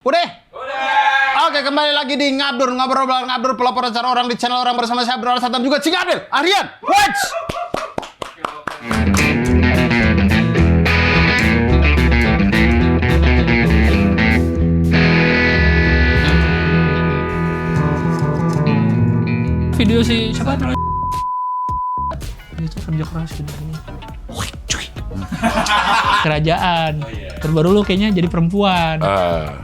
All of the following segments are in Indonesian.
Udah? Oke, kembali lagi di Ngabdur, ngobrol pelaporan cara orang di channel orang bersama saya Bro Satam juga Cing Adil, Aryan, watch! Video si siapa namanya? Itu kerja keras gitu. Kerajaan. Terbaru lu kayaknya jadi perempuan.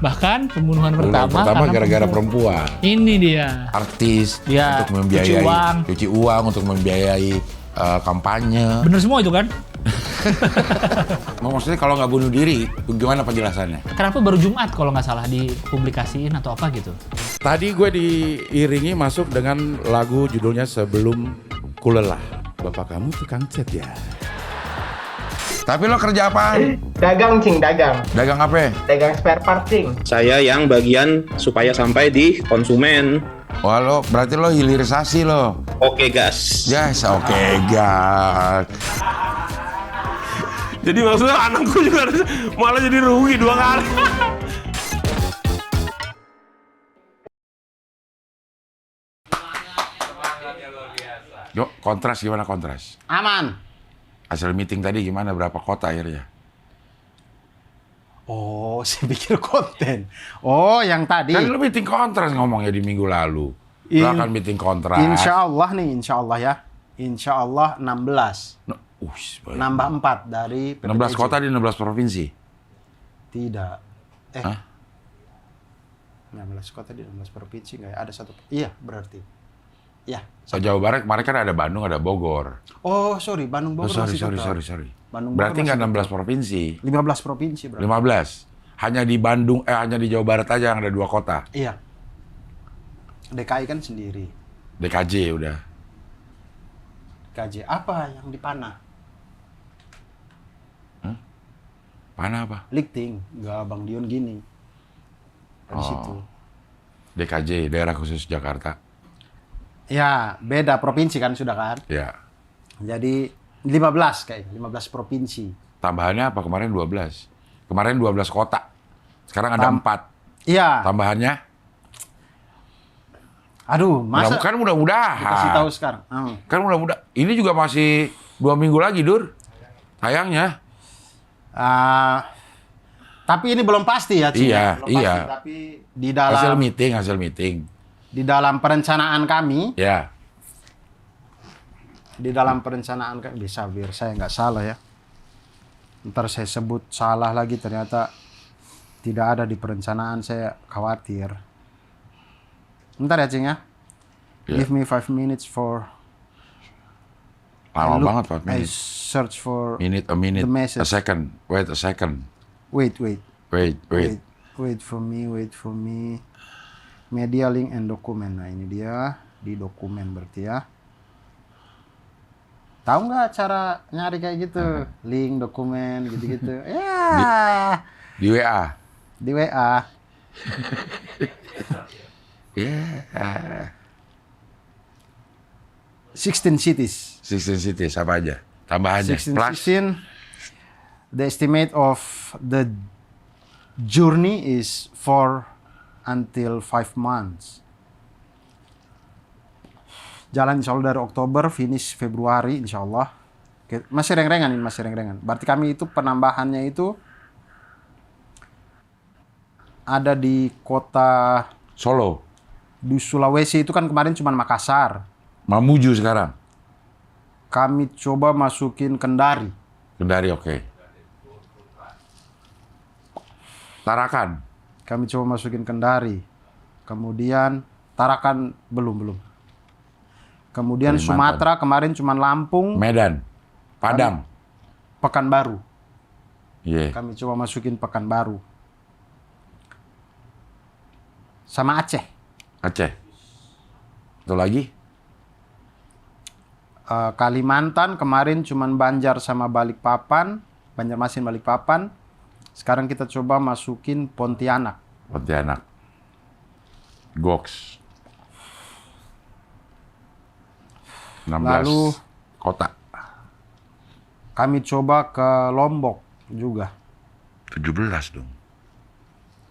Bahkan pembunuhan pertama gara-gara perempuan. Ini dia. Artis Ya, untuk membiayai cuci uang untuk membiayai kampanye. Bener semua itu kan? Maksudnya kalau nggak bunuh diri, gimana penjelasannya? Kenapa baru Jumat kalau nggak salah dipublikasiin atau apa gitu? Tadi gue diiringi masuk dengan lagu judulnya Sebelum Kulelah. Bapak kamu tukang cat ya? Tapi lo kerja apaan? Dagang, Cing, dagang. Dagang apa? Dagang spare part, Cing. Saya yang bagian supaya sampai di konsumen. Wah lo, berarti lo hilirisasi lo. Oke, gas. Yes, oke, gas. Jadi maksudnya anakku juga malah jadi rugi 2 kali. Yuk, kontras gimana kontras? Aman. Hasil meeting tadi gimana? Berapa kota akhirnya? Oh, saya pikir konten. Oh, yang tadi. Kan lu meeting kontras ngomongnya di minggu lalu. Lu akan meeting kontras. Insya Allah nih, insya Allah ya. Insya Allah 16. Baik. Nambah 4 dari 16 kota di 16 provinsi? Tidak. Hah? 16 kota di 16 provinsi nggak ya? Ada satu. Iya, berarti. Ya. So, Jawa Barat kemarin kan ada Bandung, ada Bogor. Oh, sorry, Bandung Bogor sorry. masih Bandung Bogor Berarti nggak masih 16 provinsi? 15 provinsi berarti. 15. Hanya di Bandung, hanya di Jawa Barat aja yang ada 2 kota. Iya. DKI kan sendiri. DKJ udah. KJ apa yang di Panah? Mana apa? Likting, nggak Bang Dion gini. Di situ. DKJ, Daerah Khusus Jakarta. Ya, beda provinsi kan sudah kan? Ya. Jadi 15 kayaknya, 15 provinsi. Tambahannya apa? Kemarin 12. Kemarin 12 kota. Sekarang ada 4. Iya. Tambahannya? Aduh, masa Kan mudah-mudahan. kasih tahu sekarang. Kan mudah-mudahan. Ini juga masih 2 minggu lagi, Dur. Sayangnya. Tapi ini belum pasti ya, Cing. Iya, Belum iya. pasti, tapi di dalam Hasil meeting. di dalam perencanaan kami, Ya. bisa biar saya nggak salah ya. Ntar saya sebut salah lagi ternyata tidak ada di perencanaan, saya khawatir. Bentar ya, Cing ya. Ya. Give me 5 minutes for Lama look, banget 4 I menit. search for A minute, the message. a second. Wait a second. Wait for me. Media link and dokumen. Nah, ini dia di dokumen berarti ya. Tahu nggak cara nyari kayak gitu? Link, dokumen, gitu-gitu. Ya. Di WA. Di WA. Ya. 16 cities. 16 cities apa aja? Tambahannya. 16 Plus. cities. The estimate of the journey is 4 until 5 months. Jalan insya Allah dari Oktober, finish Februari insya Allah. Masih reng-rengan ini, masih reng-rengan. Berarti kami itu penambahannya itu ada di kota Solo. di Sulawesi itu kan kemarin cuma Makassar. Mamuju sekarang. Kami coba masukin Kendari. Kendari oke. Tarakan. Kami coba masukin Kendari. Kemudian Tarakan belum. Kemudian Kalimantan. Sumatera kemarin cuma Lampung, Medan. Padang. Pekanbaru. Iya. Kami coba masukin Pekanbaru. Sama Aceh. Aceh. Itu lagi? Kalimantan kemarin cuma Banjar sama Balikpapan. Banjarmasin, Balikpapan. Sekarang kita coba masukin Pontianak. Pontianak. Goks. 16 Lalu kota. kami coba ke Lombok juga. 17 dong.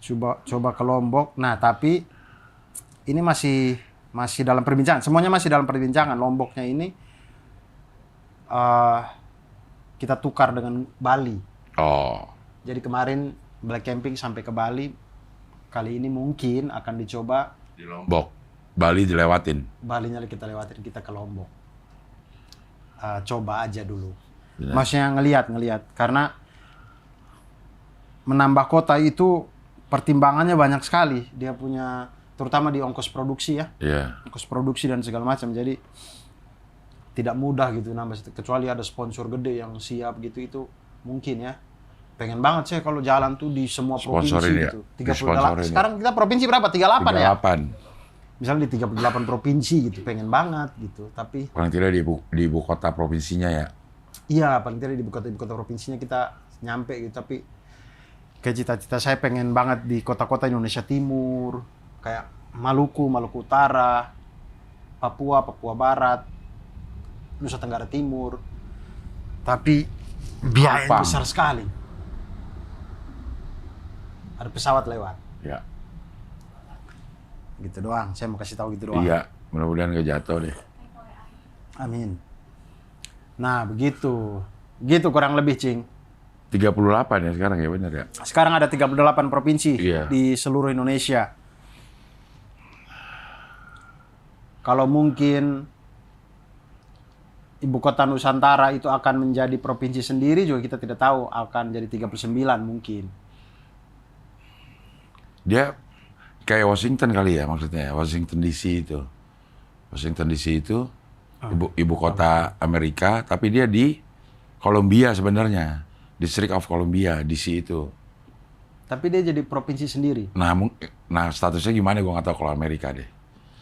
coba ke Lombok. Nah, tapi ini masih dalam perbincangan. Semuanya masih dalam perbincangan. Lomboknya ini kita tukar dengan Bali. Oh, Jadi kemarin Black Camping sampai ke Bali. Kali ini mungkin akan dicoba di Lombok. Bali dilewatin. Balinya kita lewatin, kita ke Lombok. Coba aja dulu. Benar. Maksudnya ngelihat. Karena menambah kota itu pertimbangannya banyak sekali. Dia punya, terutama di ongkos produksi ya. Iya. Ongkos produksi dan segala macam. Jadi tidak mudah gitu nambah. Kecuali ada sponsor gede yang siap gitu, itu mungkin ya. Pengen banget saya kalau jalan tuh di semua provinsi Sponsorin ya? gitu. Disponsorin ya? Sekarang kita provinsi berapa? 38 ya? 38. Misalnya di 38 provinsi gitu. Pengen banget gitu. Tapi Paling tidak di ibu kota provinsinya ya. iya, paling tidak di ibu kota provinsinya kita nyampe gitu. Tapi kayak cita-cita saya pengen banget di kota-kota Indonesia Timur, kayak Maluku, Maluku Utara, Papua, Papua Barat, Nusa Tenggara Timur. Tapi biaya Apa? besar sekali. Ada pesawat lewat. Ya. Gitu doang. Saya mau kasih tahu gitu doang. Iya, mudah-mudahan gak jatuh deh. Amin. Nah, begitu. Gitu kurang lebih, Cing. 38 ya sekarang ya, benar ya? Sekarang ada 38 provinsi Iya. di seluruh Indonesia. Kalau mungkin ibu kota Nusantara itu akan menjadi provinsi sendiri juga kita tidak tahu, akan jadi 39 mungkin. Dia kayak Washington kali ya maksudnya, Washington DC itu. Washington DC itu ibu kota Amerika, tapi dia di Columbia sebenarnya. District of Columbia, DC itu. Tapi dia jadi provinsi sendiri. Nah statusnya gimana gue nggak tahu kalau Amerika deh.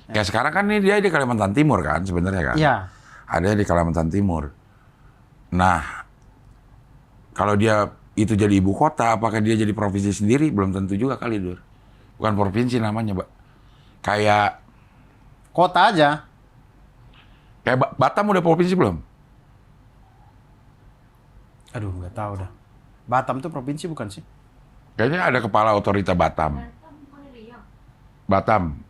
Kayak sekarang kan ini dia di Kalimantan Timur kan sebenarnya kan. Iya. Ada di Kalimantan Timur. Nah, kalau dia itu jadi ibu kota, apakah dia jadi provinsi sendiri? Belum tentu juga kali, Dur. Bukan provinsi namanya, Mbak. Kayak Kota aja. Batam udah provinsi belum? Aduh, nggak tahu dah. Batam tuh provinsi bukan sih? Kayaknya ada kepala otorita Batam. Batam,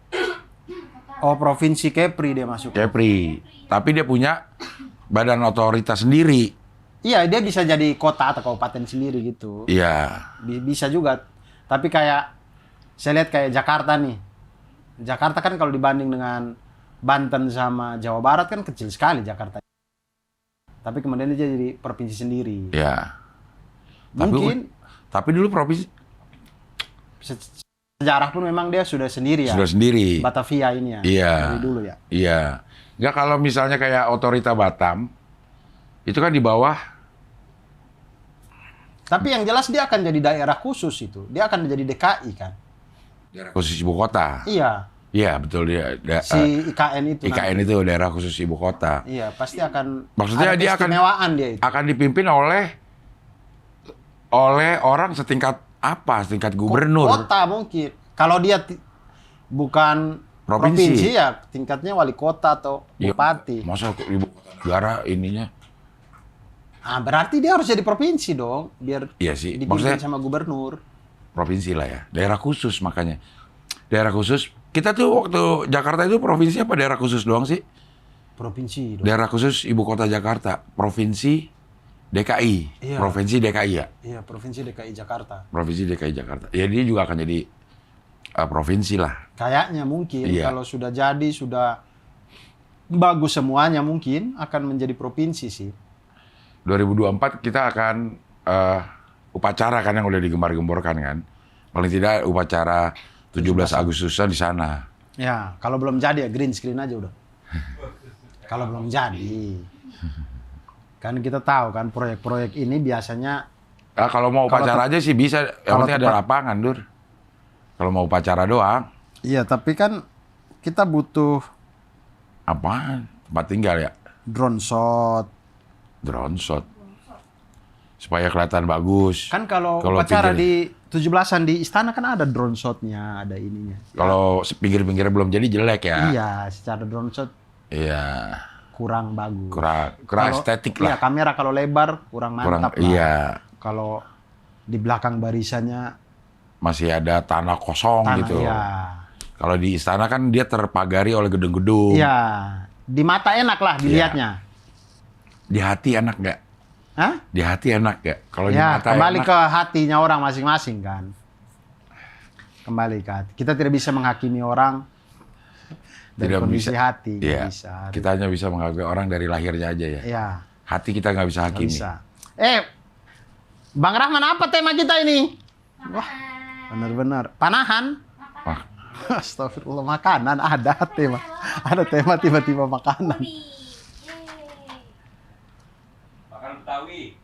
Oh, provinsi Kepri dia masuk. Kepri. Tapi dia punya badan otorita sendiri. Iya, dia bisa jadi kota atau kabupaten sendiri gitu. Iya. Bisa juga. Tapi kayak saya lihat kayak Jakarta nih. Jakarta kan kalau dibanding dengan Banten sama Jawa Barat kan kecil sekali Jakarta. Tapi kemudian dia jadi provinsi sendiri. Iya. Mungkin Tapi dulu provinsi sejarah pun memang dia sudah sendiri ya. sudah sendiri. Batavia ini ya. Iya. Dari dulu ya. Iya. Enggak, kalau misalnya kayak otorita Batam, itu kan di bawah. Tapi yang jelas dia akan jadi daerah khusus itu. Dia akan menjadi DKI kan. Daerah khusus ibu kota. Iya. Iya, betul dia. Si IKN itu. IKN nanti. itu daerah khusus ibu kota. Iya, pasti akan Maksudnya ada dia keistimewaan dia itu. akan dipimpin oleh orang setingkat apa? Setingkat gubernur. Kota mungkin. Kalau dia bukan provinsi ya tingkatnya wali kota atau Ya, bupati. masa ibu kota negara ininya? Ah, berarti dia harus jadi provinsi dong, biar Iya sih. dipimpin Maksudnya sama gubernur. provinsi lah ya. Daerah khusus makanya. Daerah khusus. Kita tuh waktu Jakarta itu provinsi apa daerah khusus doang sih? Provinsi dong. Daerah khusus ibu kota Jakarta. Provinsi DKI. Iya. Provinsi DKI ya? Iya, provinsi DKI Jakarta. Provinsi DKI Jakarta. Ya dia juga akan jadi provinsi lah. Kayaknya mungkin Iya. kalau sudah jadi, sudah bagus semuanya mungkin akan menjadi provinsi sih. 2024 kita akan upacara kan yang udah digembar-gemborkan kan. Paling tidak upacara 17 Agustusan di sana. Ya, kalau belum jadi ya green screen aja udah. Kalau belum jadi. Kan kita tahu kan proyek-proyek ini biasanya Nah, kalau mau upacara aja sih bisa. Yang kalau penting ada tempat- lapangan, Dur. Kalau mau upacara doang, iya, tapi kan kita butuh apaan? Tempat tinggal ya? drone shot. Drone shot. Supaya kelihatan bagus. Kan kalau Kalau upacara pinggir- di 17-an di istana kan ada drone shotnya, ada ininya. Kalau pinggir-pinggirnya belum jadi jelek ya. Iya, secara drone shot Iya. kurang bagus. Kurang Kalau- estetik Iya, lah. kamera kalau lebar kurang Kurang, mantap lah. iya. Kalau di belakang barisannya masih ada tanah kosong Tanah, gitu. ya. Kalau di istana kan dia terpagari oleh gedung-gedung. Iya. Di mata enak lah dilihatnya. Di hati enak nggak? Hah? Di hati enak nggak? Kalau di Ya, mata kembali enak, ke hatinya orang masing-masing kan. Kembali ke hati. Kita tidak bisa menghakimi orang dari Tidak kondisi bisa. hati. Nggak Iya. bisa. Kita hanya bisa menghakimi orang dari lahirnya aja ya. Iya. Hati kita nggak bisa Nggak hakimi. bisa. Bang Rahman, apa tema kita ini? Wah, benar-benar. Panahan. Wah, Astagfirullah, makanan ada tema. Ada tema tiba-tiba makanan. Makanan Betawi.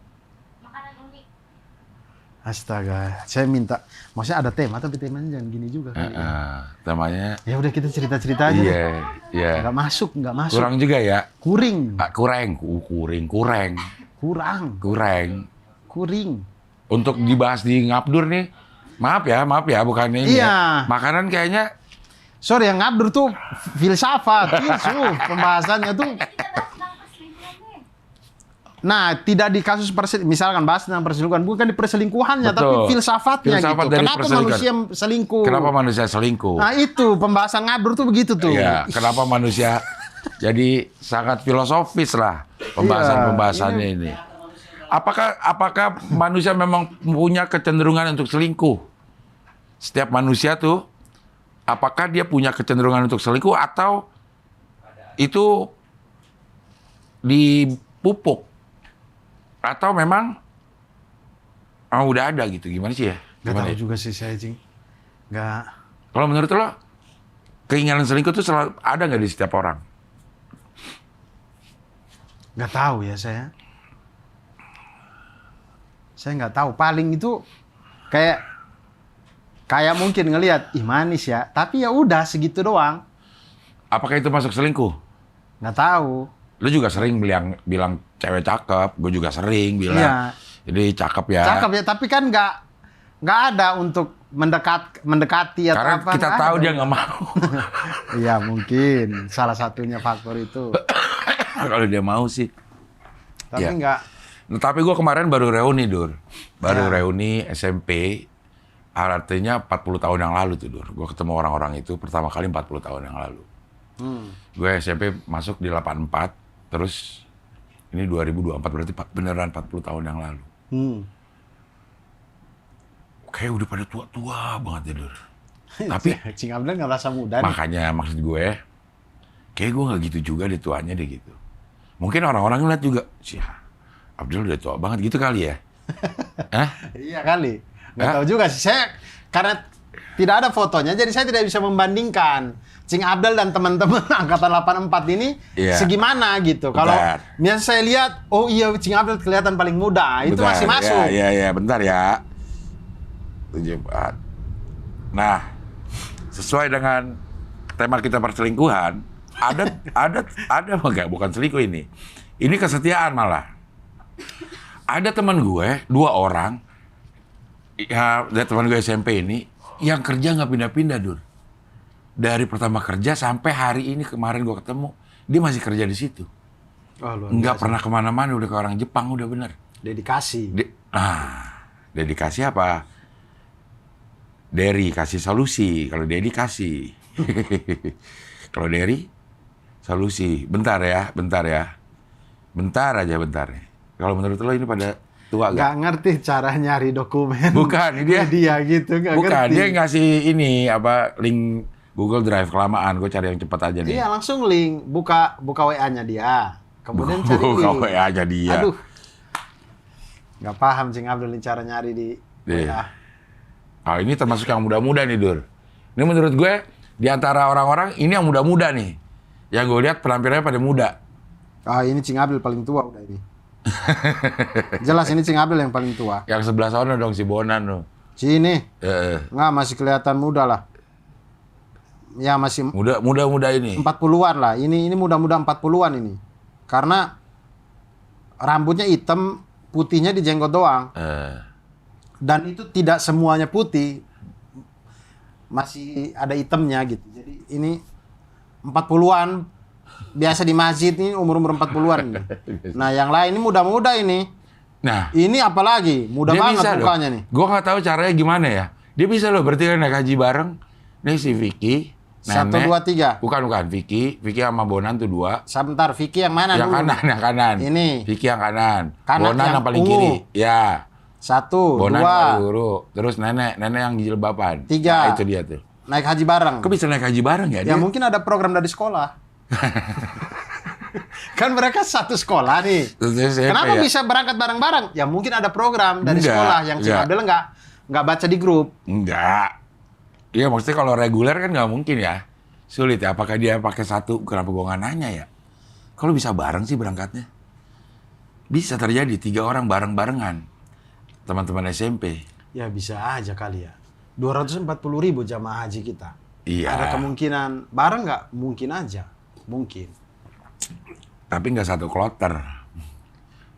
Astaga, saya minta. Maksudnya ada tema tapi temanya jangan gini juga kali. temanya Ya udah kita cerita-cerita aja. iya, iya. Nggak masuk. Kurang juga ya. Kuring. Kurang. Kuring. Untuk dibahas di Ngabdur nih, maaf ya, bukannya ini. Iya. Ya. Makanan kayaknya Sorry, yang ngabdur tuh filsafat, pembahasannya tuh. Nah, tidak di kasus misalkan bahas tentang perselingkuhan, bukan di perselingkuhannya, Betul. tapi filsafatnya Filsafat gitu. dari Kenapa perselingkuhan. manusia selingkuh? kenapa manusia selingkuh? Nah, itu pembahasan ngabdur tuh begitu tuh. Iya, kenapa manusia jadi sangat filosofis lah pembahasannya ini. Apakah manusia memang punya kecenderungan untuk selingkuh? Setiap manusia tuh, apakah dia punya kecenderungan untuk selingkuh atau itu dipupuk? Atau memang udah ada gitu? Gimana sih ya? Gak Gimana tahu ya? juga sih saya, Cing. Gak. Kalau menurut lo, keinginan selingkuh itu selalu ada nggak di setiap orang? Gak tahu ya saya. Saya nggak tahu. Paling itu kayak mungkin ngelihat, ih manis ya. Tapi ya udah segitu doang. Apakah itu masuk selingkuh? Nggak tahu. Lu juga sering bilang cewek cakep, gue juga sering bilang. Iya. Jadi cakep ya. Cakep ya. Tapi kan nggak ada untuk mendekati atau Karena apa. kita nggak tahu ada. dia nggak mau. Iya mungkin salah satunya faktor itu. Kalau dia mau sih. Tapi Iya. nggak. Nah, tapi gue kemarin baru reuni, Dur. Baru Ya. reuni SMP. Artinya 40 tahun yang lalu tuh, Dur. Gue ketemu orang-orang itu pertama kali 40 tahun yang lalu. Gue SMP masuk di 84. Terus ini 2024, berarti beneran 40 tahun yang lalu. Kayak udah pada tua-tua banget ya, Dur. Tapi Cing Abdel nggak rasa muda nih. makanya maksud gue, kayak gue nggak gitu juga deh tuanya deh gitu. Mungkin orang-orang ngeliat juga, sih Abdul udah tua banget gitu kali ya. Hah? Iya kali. Nggak Hah? tahu juga sih. Saya karena tidak ada fotonya, jadi saya tidak bisa membandingkan Cing Abdel dan teman-teman angkatan 84 ini Iya. segimana gitu. Kalau Bentar. misalnya saya lihat, oh iya Cing Abdel kelihatan paling muda, itu Bentar, masih masuk. Ya, bentar ya. 74. Nah, sesuai dengan tema kita perselingkuhan, ada enggak? Bukan selingkuh ini. Ini kesetiaan malah. Ada teman gue, 2 orang, ya, dari teman gue SMP ini, yang kerja nggak pindah-pindah, Dur. Dari pertama kerja sampai hari ini kemarin gue ketemu, dia masih kerja di situ. Oh, luar Nggak biasa. pernah kemana-mana, udah ke orang Jepang, udah bener. Dedikasi. Dedikasi apa? Derry kasih solusi, kalau Dedi kasih. Kalau Derry, solusi. Bentar ya. Bentar aja. Kalau menurut lo ini pada tua Nggak gak? ngerti cara nyari dokumen. Bukan, dia gitu, nggak Bukan, ngerti. dia ngasih ini, link Google Drive kelamaan. Gue cari yang cepat aja nih. Iya, langsung link. Buka WA-nya dia. Kemudian cari Buka link. WA aja dia. Aduh. Nggak paham Cing Abdul ini cara nyari di Iya. WA. Ini termasuk yang muda-muda nih, Dur. Ini menurut gue, di antara orang-orang, ini yang muda-muda nih. Yang gue lihat penampilannya pada muda. Ini Cing Abdul paling tua udah ini. Jelas ini Cing Abdul yang paling tua. Yang sebelah sana dong, si Bonan tuh. Sini. Eh, Nggak, masih kelihatan muda lah. Ya masih muda ini. 40-an lah. Ini muda-muda 40-an ini. Karena rambutnya hitam, putihnya di jenggot doang. Dan itu tidak semuanya putih. Masih ada hitamnya gitu. Jadi ini 40-an. Biasa di masjid ini umur-umur 40-an ini. Nah, yang lain ini muda-muda ini. Nah, Ini apalagi muda dia banget bisa mukanya nih. Gue nggak tahu caranya gimana ya. Dia bisa loh, berarti kan naik haji bareng. Nih si Vicky, Satu, Nenek. dua, tiga. Bukan, Vicky sama Bonan tuh 2. Sebentar, Vicky yang mana Yang dulu? kanan. Ini. Vicky yang kanan. Kanan Bonan yang paling ungu. kiri. Ya. 1, Bonan 2, paling guru. Terus Nenek yang jilbaban. 3. Nah, itu dia tuh. Naik haji bareng. Kok bisa naik haji bareng ya? Ya Dia? mungkin ada program dari sekolah. Kan mereka satu sekolah nih. Terus SMP Kenapa ya? bisa berangkat bareng-bareng? Ya mungkin ada program dari Enggak, sekolah yang Cing enggak. Abdel nggak baca di grup. Enggak. Iya, maksudnya kalau reguler kan nggak mungkin ya. Sulit ya. Apakah dia pakai satu? Kenapa gua nggak nanya ya? Kalau bisa bareng sih berangkatnya. Bisa terjadi 3 orang bareng-barengan. Teman-teman SMP. Ya bisa aja kali ya. 240.000 jamaah haji kita. Iya. Ada kemungkinan bareng nggak? Mungkin aja. Mungkin. Tapi nggak satu kloter.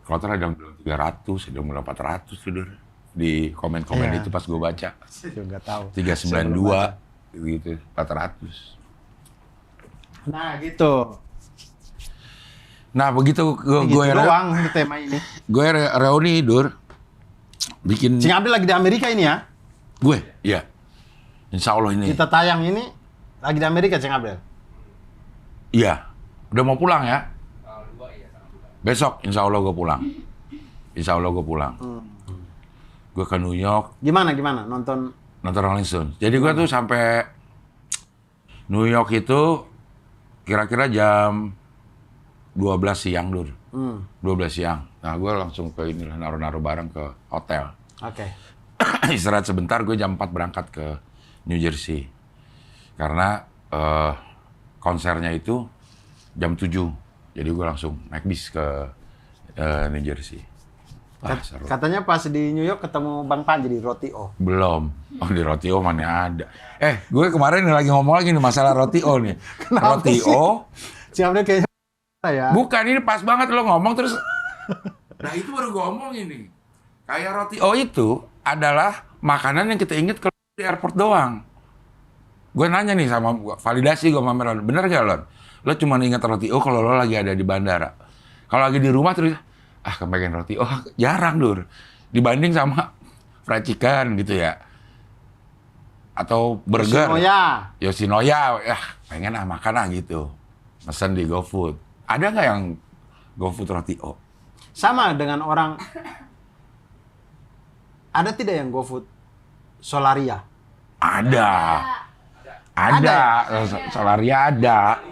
Kloter ada yang bilang 300, ada yang bilang 400 tidur. Di komen-komen Iya. itu pas gue baca. Saya juga nggak tahu. 392 gitu, 400. Nah gitu. Nah begitu gue Gitu doang tema ini. reuni Dur. Bikin Cing Abdel lagi di Amerika ini ya. gue, iya. Insya Allah ini. Kita tayang ini lagi di Amerika Cing Abdel. Iya. Udah mau pulang ya? Besok insya Allah gue pulang. Insya Allah gue pulang. Gue ke New York, Gimana nonton? nonton Rolling Stone. Jadi gue tuh sampai New York itu kira-kira jam 12 siang, Dur. 12 siang. Nah, gue langsung ke inilah, naruh-naruh barang ke hotel. Oke. Istirahat sebentar, gue jam 4 berangkat ke New Jersey. Karena konsernya itu jam 7. Jadi gue langsung naik bis ke New Jersey. Wah, seru. Katanya pas di New York ketemu Bang Panji di Roti-O. Belum. Oh, di Roti-O mana ada. Gue kemarin lagi ngomong lagi nih masalah Roti-O nih. Kenapa Roti-O. Cing Abdel kayaknya ya. Bukan, ini pas banget lo ngomong terus. Nah, itu baru gue omongin nih. Kayak Roti-O itu adalah makanan yang kita inget kalau di airport doang. Gue nanya nih sama validasi gue sama Meron. Bener gak, Lon? Lo cuma inget Roti-O kalau lo lagi ada di bandara. Kalau lagi di rumah terus, kepengen Roti-O, jarang, Dur. Dibanding sama fried chicken gitu ya. Atau burger. Yoshinoya. Pengen makan gitu. Mesen di GoFood. Ada nggak yang GoFood Roti-O? Sama dengan orang. Ada tidak yang GoFood Solaria? Ada. Solaria ada.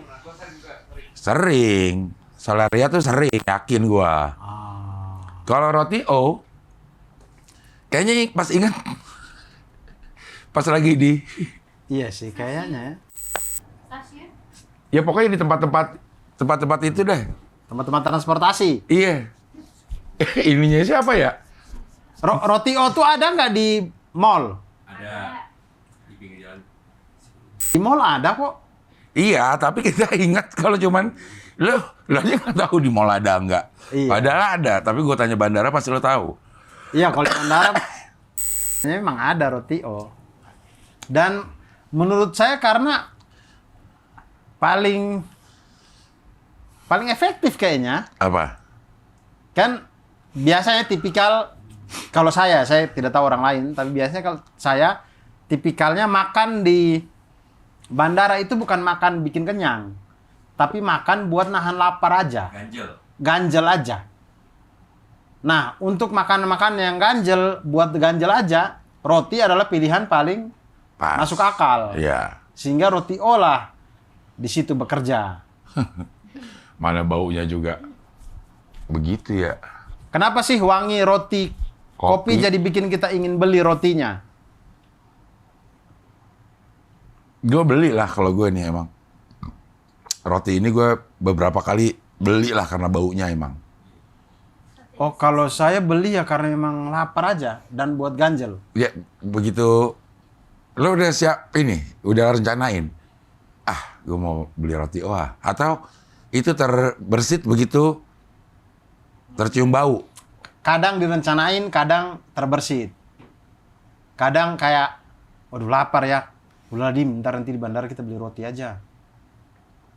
Sering. Solaria tuh sering, yakin gua. Kalau Roti-O, kayaknya pas ingat, pas lagi di... Iya sih, kayaknya ya. Ya pokoknya di tempat-tempat itu deh. Teman-teman transportasi. Iya. Ininya siapa ya? Roti-O tuh ada nggak di mall? Ada. Di pinggir jalan. Di mall ada kok. Iya, tapi kita ingat kalau cuman lo aja nggak tahu di mall ada nggak. Iya. Padahal ada, tapi gue tanya bandara pasti lo tahu. Iya, kalau di bandara memang ada Roti-O. Dan menurut saya karena paling efektif kayaknya. Apa? Kan biasanya tipikal, kalau saya tidak tahu orang lain, tapi biasanya kalau saya tipikalnya makan di bandara itu bukan makan bikin kenyang, tapi makan buat nahan lapar aja. Ganjel aja. Nah, untuk makan-makan yang ganjel, buat ganjel aja, roti adalah pilihan paling Pas. masuk akal. Iya. Sehingga Roti-O lah di situ bekerja. Mana baunya juga begitu ya. Kenapa sih wangi roti kopi jadi bikin kita ingin beli rotinya? Gue beli lah kalau gue nih emang. Roti ini gue beberapa kali beli lah karena baunya emang. Oh, kalau saya beli ya karena memang lapar aja dan buat ganjel. Ya begitu lo udah siap ini, udah rencanain. Gue mau beli Roti-O atau itu terbersit begitu tercium bau. Kadang direncanain, kadang terbersit. Kadang kayak, waduh lapar ya. Udah Dim, ntar nanti di bandara kita beli roti aja.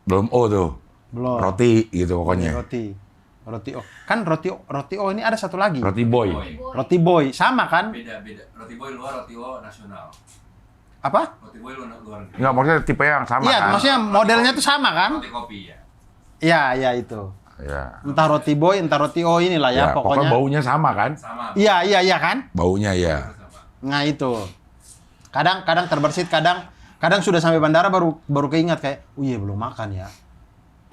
Belum tuh. Belum. Roti gitu Beli pokoknya. roti. Roti O. Kan roti O ini ada satu lagi. Roti boy. Roti Boy sama kan? Beda. Roti boy luar, roti O nasional. Apa? Roti boy luar negeri. Enggak, maksudnya tipe yang sama Iya, kan? maksudnya modelnya tuh sama kan? Roti kopi ya. Iya itu. Iya. Entah roti Boy, entah roti O inilah ya, pokoknya pokoknya. baunya sama kan? Sama. Iya kan? Baunya ya. Sama. Nah itu. Kadang terbersit, kadang sudah sampai bandara baru keingat kayak, oh iya belum makan ya.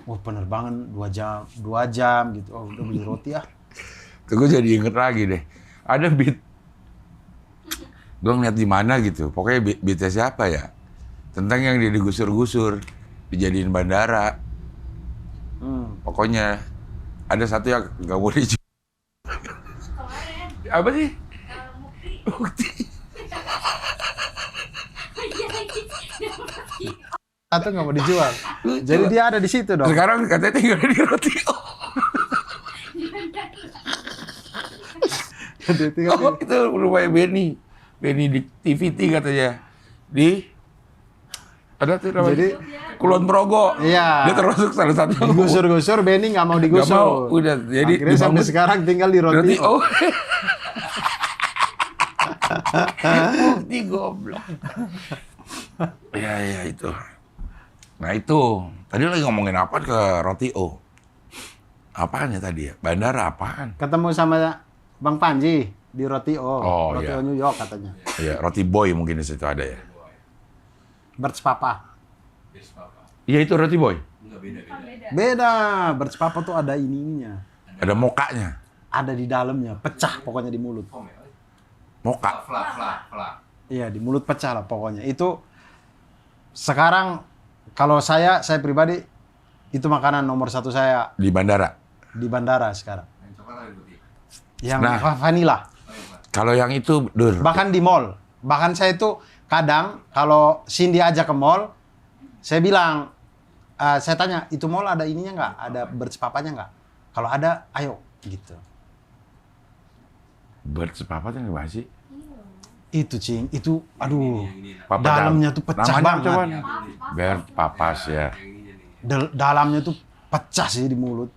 Oh penerbangan 2 jam gitu. Oh udah beli roti ah. Tuh gue jadi inget lagi deh. Ada beat. Gue ngeliat di mana gitu. Pokoknya beatnya siapa ya? Tentang yang dia digusur-gusur, dijadiin bandara. Pokoknya ada satu yang nggak mau dijual. Apa sih? Mukti. Atau nggak mau dijual. Jadi dia ada di situ dong. Sekarang katanya tinggal di roti. Dia tinggal Oh, itu rumahnya Benny di TVT katanya. Ada tuh namanya. Jadi Kulon Progo. Iya. Dia termasuk salah satu yang digusur-gusur, Benny nggak mau digusur. Nggak mau, udah. Jadi akhirnya sampai dibangun. sekarang tinggal di roti. Oh. Mukti goblok. Ya itu. Nah itu. Tadi lagi ngomongin apa ke Roti O? Apaan ya tadi ya? Bandara apaan? Ketemu sama Bang Panji di Roti O. Oh, Roti iya. O New York katanya. Iya, Roti Boy mungkin di situ ada ya. Birds Papa. Yes, Papa. Iya itu Roti Boy. Enggak beda. Beda. Birds Papa tuh ada ininya. Ada mokanya. Ada di dalamnya, pecah pokoknya di mulut. Moka. Fla. Iya, di mulut pecah lah pokoknya. Itu sekarang kalau saya pribadi itu makanan nomor 1 saya Di bandara. di bandara sekarang. Yang coklat ada putih. Yang Nah. vanilla. Kalau yang itu, Dur. Bahkan di mall. Bahkan saya itu kadang kalau Cindy ajak ke mall, saya bilang, saya tanya, itu mall ada ininya nggak? Ada birds papanya nggak? Kalau ada, ayo gitu. Birds apa tuh gimana sih? Itu cing, itu aduh, Papa dalamnya tuh pecah namanya banget. coba. Bird papas ya. Dalamnya tuh pecah sih di mulut.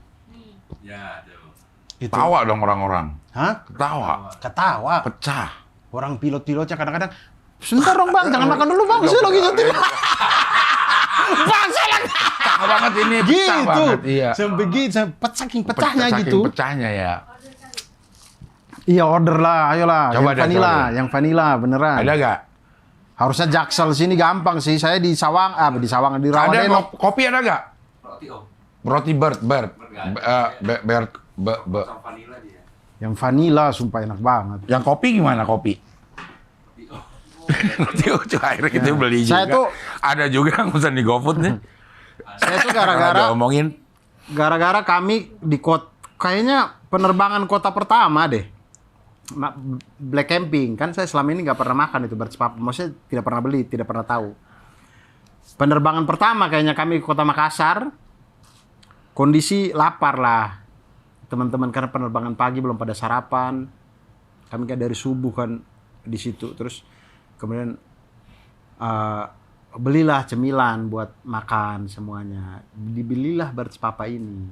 Ya, tuh. Itu. Tawa dong orang-orang. Hah? Ketawa. Ketawa. Pecah. Orang pilot-pilotnya kadang-kadang, sebentar dong bang, jangan makan dulu bang, saya lagi nyetir. Bang, saya lagi. Pecah banget ini, pecah Gitu. banget. Iya. Sampai gitu, saking pecahnya Saking gitu. pecahnya ya. Iya order lah, ayolah. Coba deh, coba deh. Yang vanilla beneran. Ada gak? Harusnya Jaksel sini gampang sih. Saya di Sawang, di Ada Rawadenok. kopi ada gak? Roti O. Roti bird. Bird. Sama vanilla dia. Yang vanilla sumpah enak banget. Yang kopi gimana kopi? Roti O. Akhirnya kita beli juga. Saya tuh- Ada juga yang pesan di GoFood nih. Saya tuh Ada omongin. gara-gara kami di kayaknya penerbangan kota pertama deh. Black Camping. Kan saya selama ini nggak pernah makan itu birds papa. Maksudnya tidak pernah beli, tidak pernah tahu. Penerbangan pertama kayaknya kami ke kota Makassar. Kondisi lapar lah. Teman-teman karena penerbangan pagi belum pada sarapan. Kami kan dari subuh kan di situ. Terus kemudian belilah cemilan buat makan semuanya. Dibelilah birds papa ini.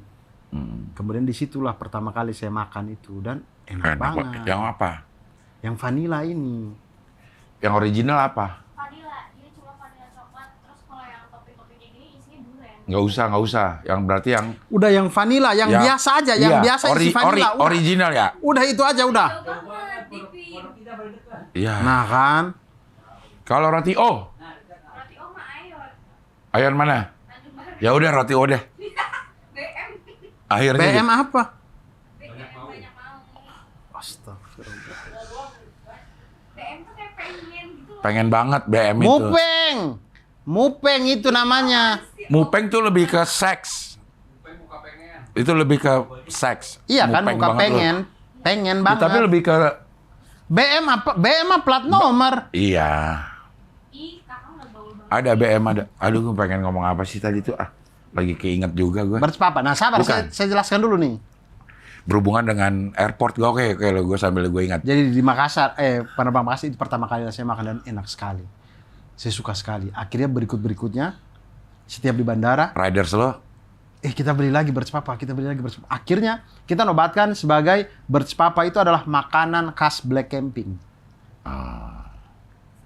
Kemudian disitulah pertama kali saya makan itu dan enak banget. Yang apa? Yang vanilla ini. Yang original apa? Vanilla, ini cuma vanilla coklat. Terus kalau yang topping-toppingnya gini isinya durian. Nggak usah. Yang berarti yang Udah yang vanilla, yang Ya, biasa aja, yang iya, biasa isi vanilla. Udah. original ya? Udah itu aja udah. Jauh banget, Dipin. Iya. Nah kan, Kalau roti O, Roti O mah ayon. Ayan mana? Tanjung Barat. Ya udah roti O deh. BM. Akhirnya BM gitu. apa? BM banyak mau. Astagfirullah. BM tuh kayak pengen gitu loh. Pengen banget BM itu. Mupeng itu namanya. Mupeng tuh lebih ke seks. Itu lebih ke seks. Iya kan, Mupeng muka banget pengen. loh. Pengen Ya, banget. tapi lebih ke BM apa? BM apa plat nomor? iya. Ih, kakak udah baul banget. Ada BM ada. Aduh, gue pengen ngomong apa sih tadi tuh? Lagi keinget juga gue. Birds papa. Nah sabar, Bukan. saya jelaskan dulu nih. Berhubungan dengan airport gue, oke lo gue sambil gue ingat. Jadi di Makassar, penerbang Makassar itu pertama kali saya makan dan enak sekali. Saya suka sekali. Akhirnya berikutnya, setiap di bandara, Riders lo, kita beli lagi Birds Papa, kita beli lagi Birds Papa. Akhirnya kita nobatkan sebagai Birds Papa itu adalah makanan khas Black Camping.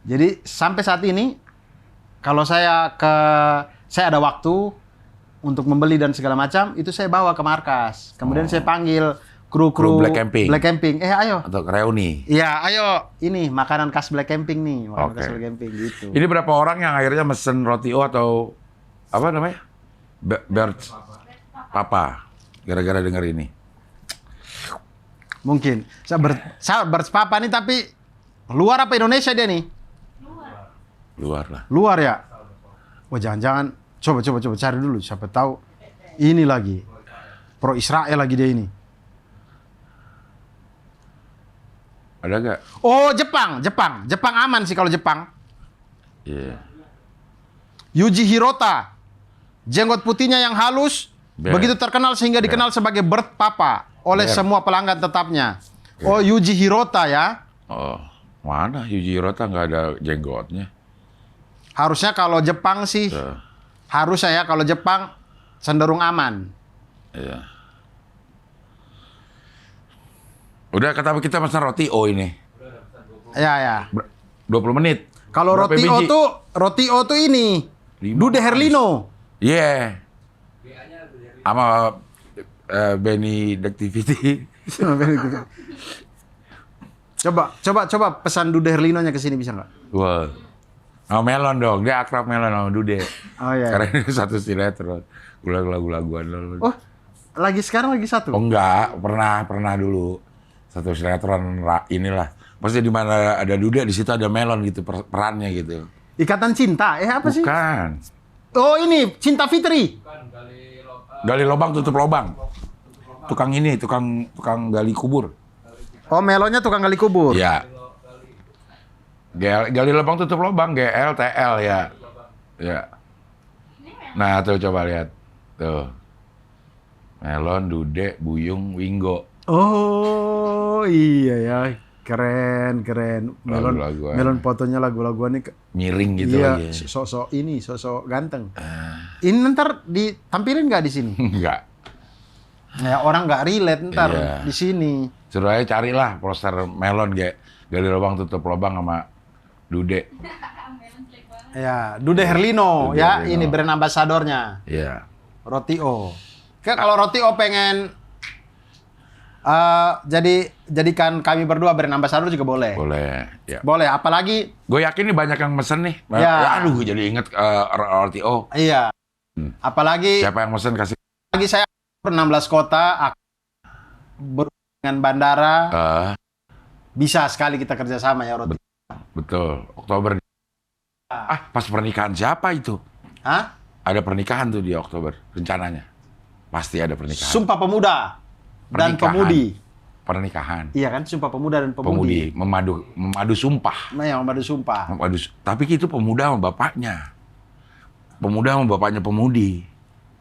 Jadi sampai saat ini kalau saya ada waktu untuk membeli dan segala macam, itu saya bawa ke markas. Kemudian saya panggil kru Black Camping. Black Camping. Ayo. Untuk reuni. Iya, ayo. Ini makanan khas Black Camping nih, makanan Oke. khas Black Camping gitu. Ini berapa orang yang akhirnya mesen roti O atau apa namanya? Birds Papa. Gara-gara denger ini. Mungkin. Saya Birds Papa nih tapi luar apa Indonesia dia nih? Luar lah. Luar ya? Wah, jangan-jangan coba cari dulu, siapa tahu ini lagi pro Israel lagi dia ini. Ada nggak? Oh, Jepang aman sih kalau Jepang. Iya. Yuji Hirota, jenggot putihnya yang halus, begitu terkenal sehingga dikenal sebagai Bird Papa oleh semua pelanggan tetapnya. Oh, Yuji Hirota ya? Oh, mana Yuji Hirota nggak ada jenggotnya? Harusnya kalau Jepang sih, harusnya ya kalau Jepang cenderung aman. Iya. Udah kata kita pesan roti O ini. Ya. 20 menit. Kalau Berapa roti O biji? tuh ini, Dude Herlino. Iya. Sama Benny Activity. Coba pesan Dude Herlino-nya ke sini bisa nggak? Wah. Sama Melon dong, dia akrab Melon sama Dude. Oh iya. Karena ini satu sinetron. Lagu-laguan. Oh, sekarang lagi satu. Oh enggak, pernah dulu. Satu sinetron inilah. Maksudnya di mana ada Dude, di situ ada Melon gitu perannya gitu. Ikatan Cinta, apa sih? Bukan. Oh ini, Cinta Fitri. Gali lobang tutup lobang. Tukang gali kubur. Oh, Melonnya tukang gali kubur. Iya. Gali lubang tutup lubang, GLTL ya. Ya. Nah, tuh coba lihat. Tuh. Melon, Dude, Buyung, Winggo. Oh, iya ya. Keren. Melon, Lagu-laguan. Melon fotonya lagu-laguannya Miring gitu iya, lagi. sosok ganteng. Ini ntar ditampilin nggak di sini? Enggak. Ya orang nggak relate ntar Iya. di sini. Suruh aja carilah poster Melon gali lubang tutup lubang sama Dude. Ya, Dude Herlino Dude ya, Herlino. ini brand ambasadornya. Iya. Roti O. Kalau Roti O pengen jadikan kami berdua brand ambasador juga boleh. Boleh. Ya. Boleh, apalagi Gue yakin nih banyak yang mesen nih. Ya. Aduh, gue jadi inget Roti O. iya. Apalagi Siapa yang mesen kasih? saya 16 kota dengan bandara bisa sekali kita kerjasama ya Roti. Betul. Oktober. Pas pernikahan siapa itu? Hah? Ada pernikahan tuh di Oktober rencananya. Pasti ada pernikahan. Sumpah Pemuda dan Pernikahan. Pemudi. Pernikahan. Iya kan, Sumpah Pemuda dan Pemudi. Memadu sumpah. Nah, yang memadu sumpah. Tapi itu pemuda sama bapaknya. Pemuda sama bapaknya pemudi.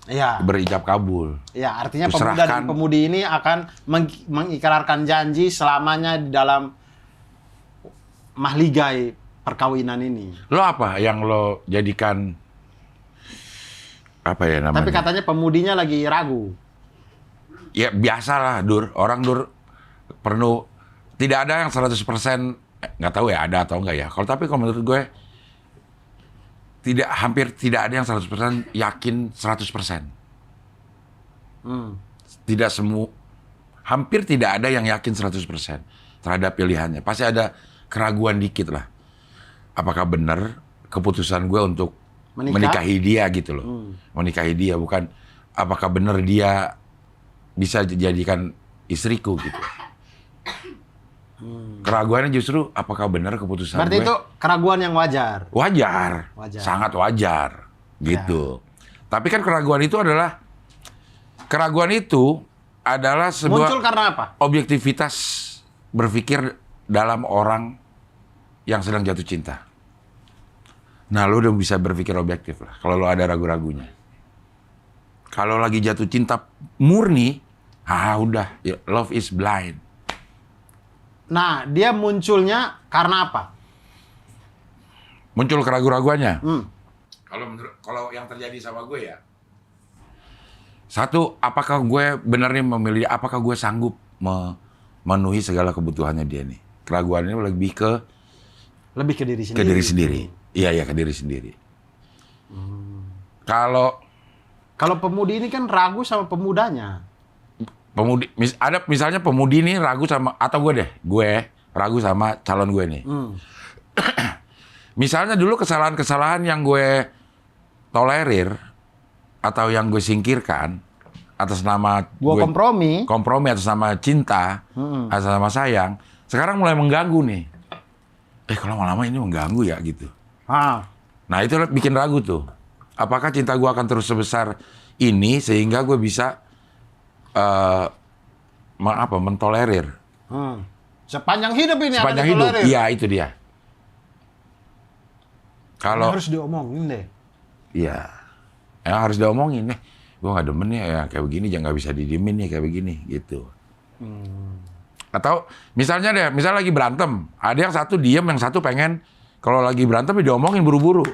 Iya. Berijab kabul. Ya, artinya Diserahkan. pemuda dan pemudi ini akan mengikrarkan janji selamanya di dalam mahligai perkawinan ini. Lo apa yang lo jadikan apa ya namanya? Tapi katanya pemudinya lagi ragu. Ya biasalah, Orang perlu tidak ada yang 100%, nggak tahu ya ada atau enggak ya. Tapi kalau menurut gue hampir tidak ada yang 100% yakin 100%. Hampir tidak ada yang yakin 100% terhadap pilihannya. Pasti ada keraguan dikit lah. Apakah benar keputusan gue untuk menikahi dia gitu loh. Menikahi dia, bukan apakah benar dia bisa dijadikan istriku gitu. Keraguannya justru apakah benar keputusan Berarti gue. itu keraguan yang wajar. Wajar. Wajar. Sangat wajar gitu. Tapi kan keraguan itu adalah sebuah Muncul karena apa? objektivitas berpikir dalam orang yang sedang jatuh cinta. Nah, lo udah bisa berpikir objektif lah kalau lo ada ragu-ragunya. Kalau lagi jatuh cinta murni, udah, love is blind. Nah, dia munculnya karena apa? Muncul keraguan-raguannya. Kalau yang terjadi sama gue ya, Satu, apakah gue benar nih memilih, apakah gue sanggup memenuhi segala kebutuhannya dia nih. Keraguan ini lebih ke diri sendiri. ke diri sendiri. Iya, ke diri sendiri. Kalau Pemudi ini kan ragu sama pemudanya. pemudi, misalnya pemudi ini ragu sama, atau gue ragu sama calon gue nih. Misalnya dulu kesalahan-kesalahan yang gue tolerir atau yang gue singkirkan atas nama Gue kompromi atas nama cinta, atas nama sayang, sekarang mulai mengganggu nih. Kalau lama-lama ini mengganggu ya gitu. Nah itu bikin ragu tuh. Apakah cinta gue akan terus sebesar ini sehingga gue bisa mentolerir sepanjang hidup ini sepanjang akan hidup? ditolerir. Iya itu dia. Kalau harus diomongin deh. iya, harus diomongin nih. Gue nggak demen ya kayak begini, jangan nggak bisa didiemin nih kayak begini gitu. Atau misalnya lagi berantem, ada yang satu diem, yang satu pengen kalau lagi berantem diomongin buru-buru.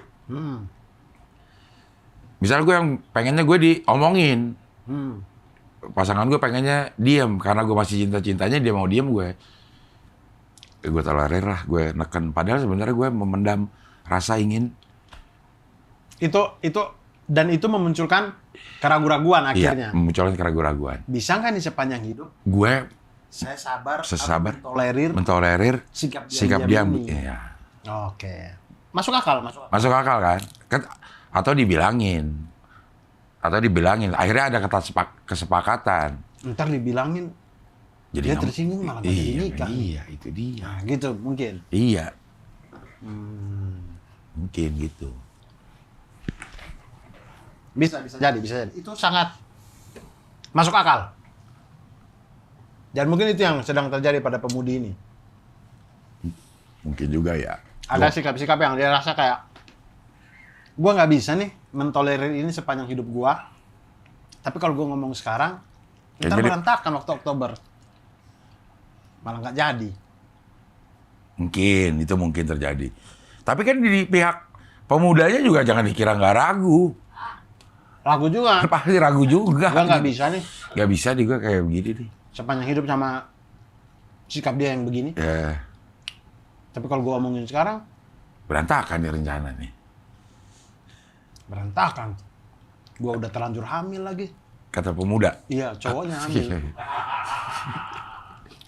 Misal gue yang pengennya gue diomongin, pasangan gue pengennya diem karena gue masih cinta-cintanya, dia mau diem gue tolerir lah, gue neken. Padahal sebenarnya gue memendam rasa ingin. Itu memunculkan keraguan-raguan akhirnya. Iya, memunculkan keraguan-raguan. Bisa nggak nih sepanjang hidup Gue saya sabar mentolerir sikap dia. ini. Iya. Oke. Masuk akal. Masuk akal kan? Atau dibilangin. Akhirnya ada kesepakatan. Ntar dibilangin dia tersinggung malah nggak jadi nikah. Iya, itu dia. Nah, gitu mungkin. Iya. Mungkin gitu. Bisa jadi. Itu sangat masuk akal. Dan mungkin itu yang sedang terjadi pada pemudi ini. Mungkin juga ya. Ada sikap-sikap yang dia rasa kayak, gue nggak bisa nih mentolerir ini sepanjang hidup gue. Tapi kalau gue ngomong sekarang, ntar berantakan waktu Oktober. Malah nggak jadi. Mungkin, itu mungkin terjadi. Tapi kan di pihak pemudanya juga jangan dikira nggak ragu. Ragu juga. Pasti ragu juga. Gue nggak bisa nih. Nggak bisa juga kayak begini nih. Sepanjang hidup sama sikap dia yang begini. Ya, Tapi kalau gue omongin sekarang, berantakan nih rencana nih. berantakan. Gue udah terlanjur hamil lagi. Kata pemuda. Iya, cowoknya hamil.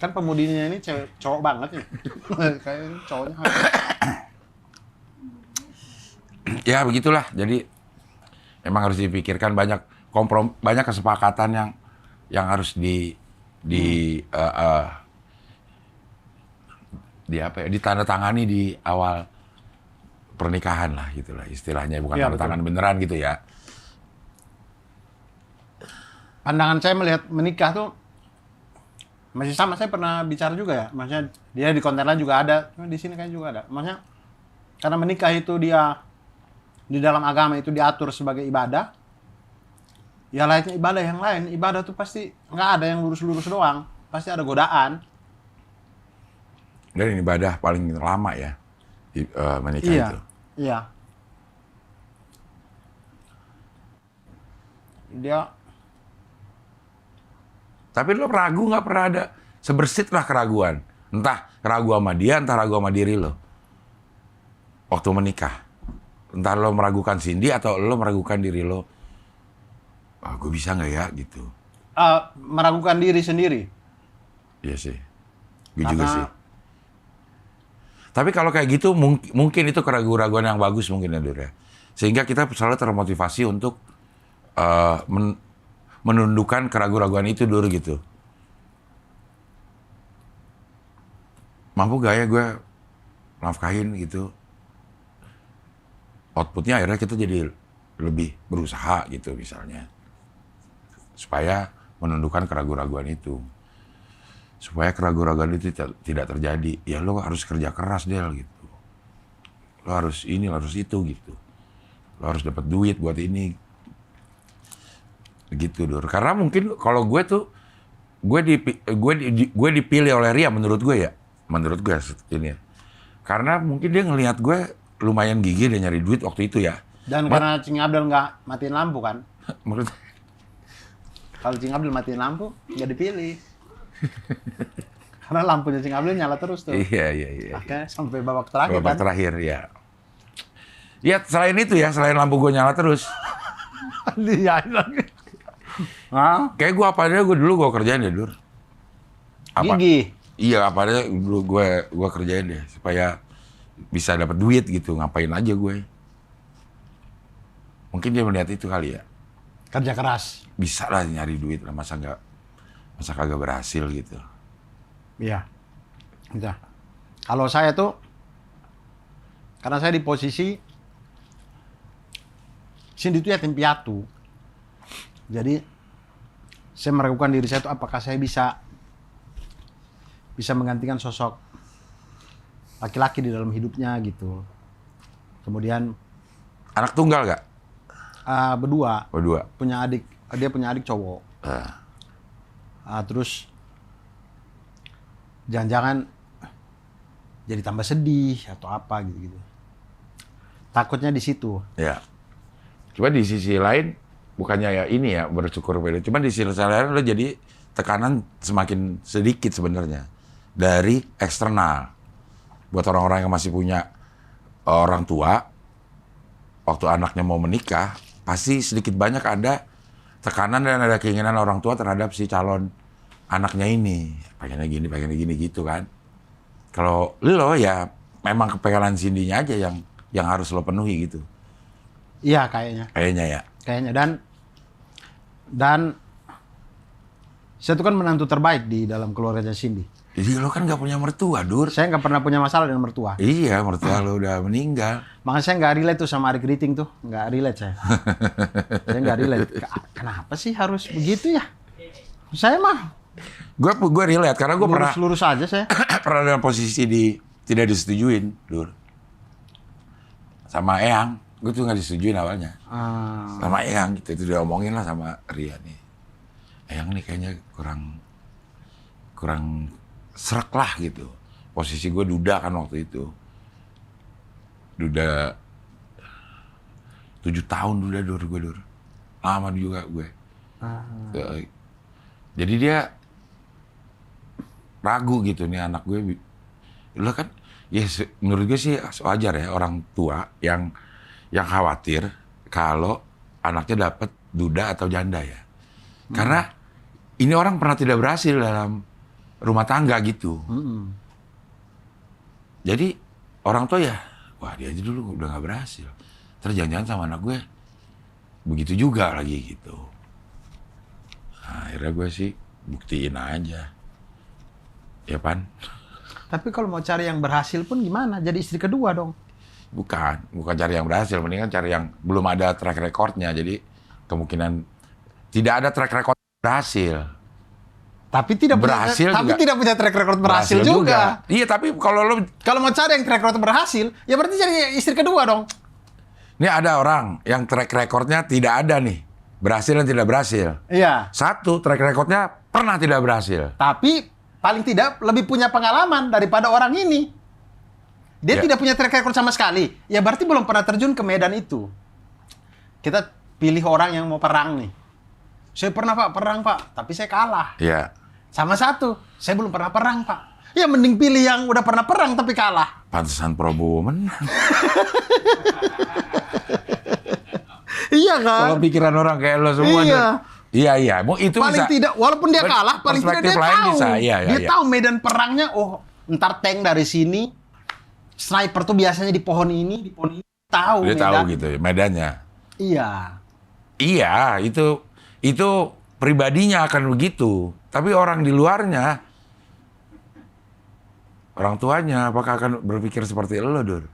Kan pemudinya ini cowok banget nih. Kayak cowoknya hamil. Ya begitulah. Jadi emang harus dipikirkan banyak kesepakatan yang harus ditandatangani di awal pernikahan lah gitulah istilahnya, bukan tanda tangan beneran gitu ya. Pandangan saya melihat menikah tuh masih sama. Saya pernah bicara juga ya, maksudnya dia di konten lain juga ada, di sini kan juga ada. Maksudnya karena menikah itu dia di dalam agama itu diatur sebagai ibadah, ya layaknya ibadah yang lain. Ibadah tuh pasti nggak ada yang lurus-lurus doang, pasti ada godaan. Dan ibadah paling lama ya menikah itu. Iya. Dia. Tapi lo ragu nggak pernah ada sebersit lah keraguan. Entah ragu sama dia, entah ragu sama diri lo. Waktu menikah. Entah lo meragukan Cindy atau lo meragukan diri lo. Gue bisa nggak ya gitu. Meragukan diri sendiri. Iya sih. Gue juga sih. Tapi kalau kayak gitu mungkin itu keraguan-keraguan yang bagus mungkin ya Dur ya. Sehingga kita selalu termotivasi untuk menundukkan keraguan-keraguan itu Dur gitu. Mampu gak ya gue nafkahin gitu. Outputnya akhirnya kita jadi lebih berusaha gitu misalnya. Supaya menundukkan keraguan-keraguan itu. Supaya keraguan-keraguan itu tidak terjadi. Ya lo harus kerja keras Del gitu. Lo harus ini, lo harus itu gitu. Lo harus dapat duit buat ini. Gitu Dur. Karena mungkin kalau gue tuh gue dipilih oleh Ria menurut gue ya. Menurut gue ini ya. Karena mungkin dia ngelihat gue lumayan gigih dan nyari duit waktu itu ya. Dan karena Cing Abdel nggak matiin lampu kan. Kalau Cing Abdul matiin lampu, nggak dipilih. Karena lampunya Cing Abdul nyala terus tuh. Iya. Oke, sampai babak terakhir Babak kan. terakhir, ya. Ya, selain itu ya, selain lampu gue nyala terus. Iya lagi. Nah, Kayak gue apa aja, gue dulu gue kerjain deh, Dur. Apa? gigi. Iya, apa aja dulu gue kerjain deh. Supaya bisa dapat duit gitu, ngapain aja gue. Mungkin dia melihat itu kali ya. Kerja keras. Bisa lah nyari duit lah, masa kagak berhasil gitu. Iya. Gitu. Kalau saya tuh, karena saya di posisi sini itu yatim piatu. Jadi saya meragukan diri saya tuh apakah saya bisa menggantikan sosok laki-laki di dalam hidupnya gitu. Kemudian Anak tunggal gak? berdua Berdua. dia punya adik cowok. Terus jangan-jangan jadi tambah sedih atau apa gitu. Takutnya di situ. Ya. Cuma di sisi lain, bukannya ya ini ya bersyukur beda. Cuma di sisi lain lo jadi tekanan semakin sedikit sebenarnya dari eksternal. Buat orang-orang yang masih punya orang tua, waktu anaknya mau menikah, pasti sedikit banyak ada tekanan dan ada keinginan orang tua terhadap si calon anaknya ini. Pengennya gini gitu kan. Kalau lo ya memang kepengenan Cindy-nya aja yang harus lo penuhi gitu. Iya kayaknya. Kayaknya ya. Kayaknya dan saya itu kan menantu terbaik di dalam keluarganya Cindy. Jadi lo kan gak punya mertua, Dur. Saya nggak pernah punya masalah dengan mertua. Iya, mertua lo udah meninggal. Makanya saya nggak relate tuh sama Arik Riting tuh. Nggak relate saya. Saya nggak relate. Kenapa sih harus begitu ya? Saya mah Gue relate karena gue pernah lurus aja saya. pernah dalam posisi tidak disetujuin, Dur. Sama Eyang, gue tuh nggak disetujuin awalnya. Sama Eyang gitu, itu diomongin lah sama Ria nih. Eyang nih kayaknya kurang serak lah gitu. Posisi gue duda kan waktu itu. Duda 7 tahun duda gue. Lama juga gue. Jadi dia ragu gitu nih anak gue. Lo kan, ya menurut gue sih wajar ya orang tua yang khawatir kalau anaknya dapat duda atau janda ya. Karena ini orang pernah tidak berhasil dalam rumah tangga gitu. Jadi orang tua ya, wah dia aja dulu udah gak berhasil. Terus jangan-jangan sama anak gue begitu juga lagi gitu. Nah, akhirnya gue sih buktiin aja. Ya Pan? Tapi kalau mau cari yang berhasil pun gimana? Jadi istri kedua dong. Bukan cari yang berhasil, mendingan cari yang belum ada track recordnya. Jadi kemungkinan tidak ada track record berhasil. Tapi tidak Berhasil punya, tapi juga. tidak punya track record berhasil juga. Iya, tapi Kalau mau cari yang track record berhasil, ya berarti cari istri kedua dong. ini ada orang yang track recordnya tidak ada nih, berhasil dan tidak berhasil. Iya. Satu, track recordnya pernah tidak berhasil. Tapi paling tidak lebih punya pengalaman daripada orang ini. Dia Ya. tidak punya track record sama sekali. Ya berarti belum pernah terjun ke medan itu. Kita pilih orang yang mau perang nih. Saya pernah Pak, perang Pak, tapi saya kalah. Iya. Sama satu, saya belum pernah perang Pak. Ya mending pilih yang udah pernah perang tapi kalah. Pantesan Prabowo menang. Iya kan? Kalau pikiran orang kayak lo semua. Iya. Dur. Iya. Itu Paling bisa. tidak, walaupun dia kalah, paling tidak Perspektif dia lain tahu. bisa, iya, Dia iya. tahu medan perangnya, oh ntar tank dari sini, sniper tuh biasanya di pohon ini. Tahu Dia tahu medan. gitu ya, medannya. Iya. Iya, itu pribadinya akan begitu. Tapi orang di luarnya, orang tuanya apakah akan berpikir seperti lo, Dur?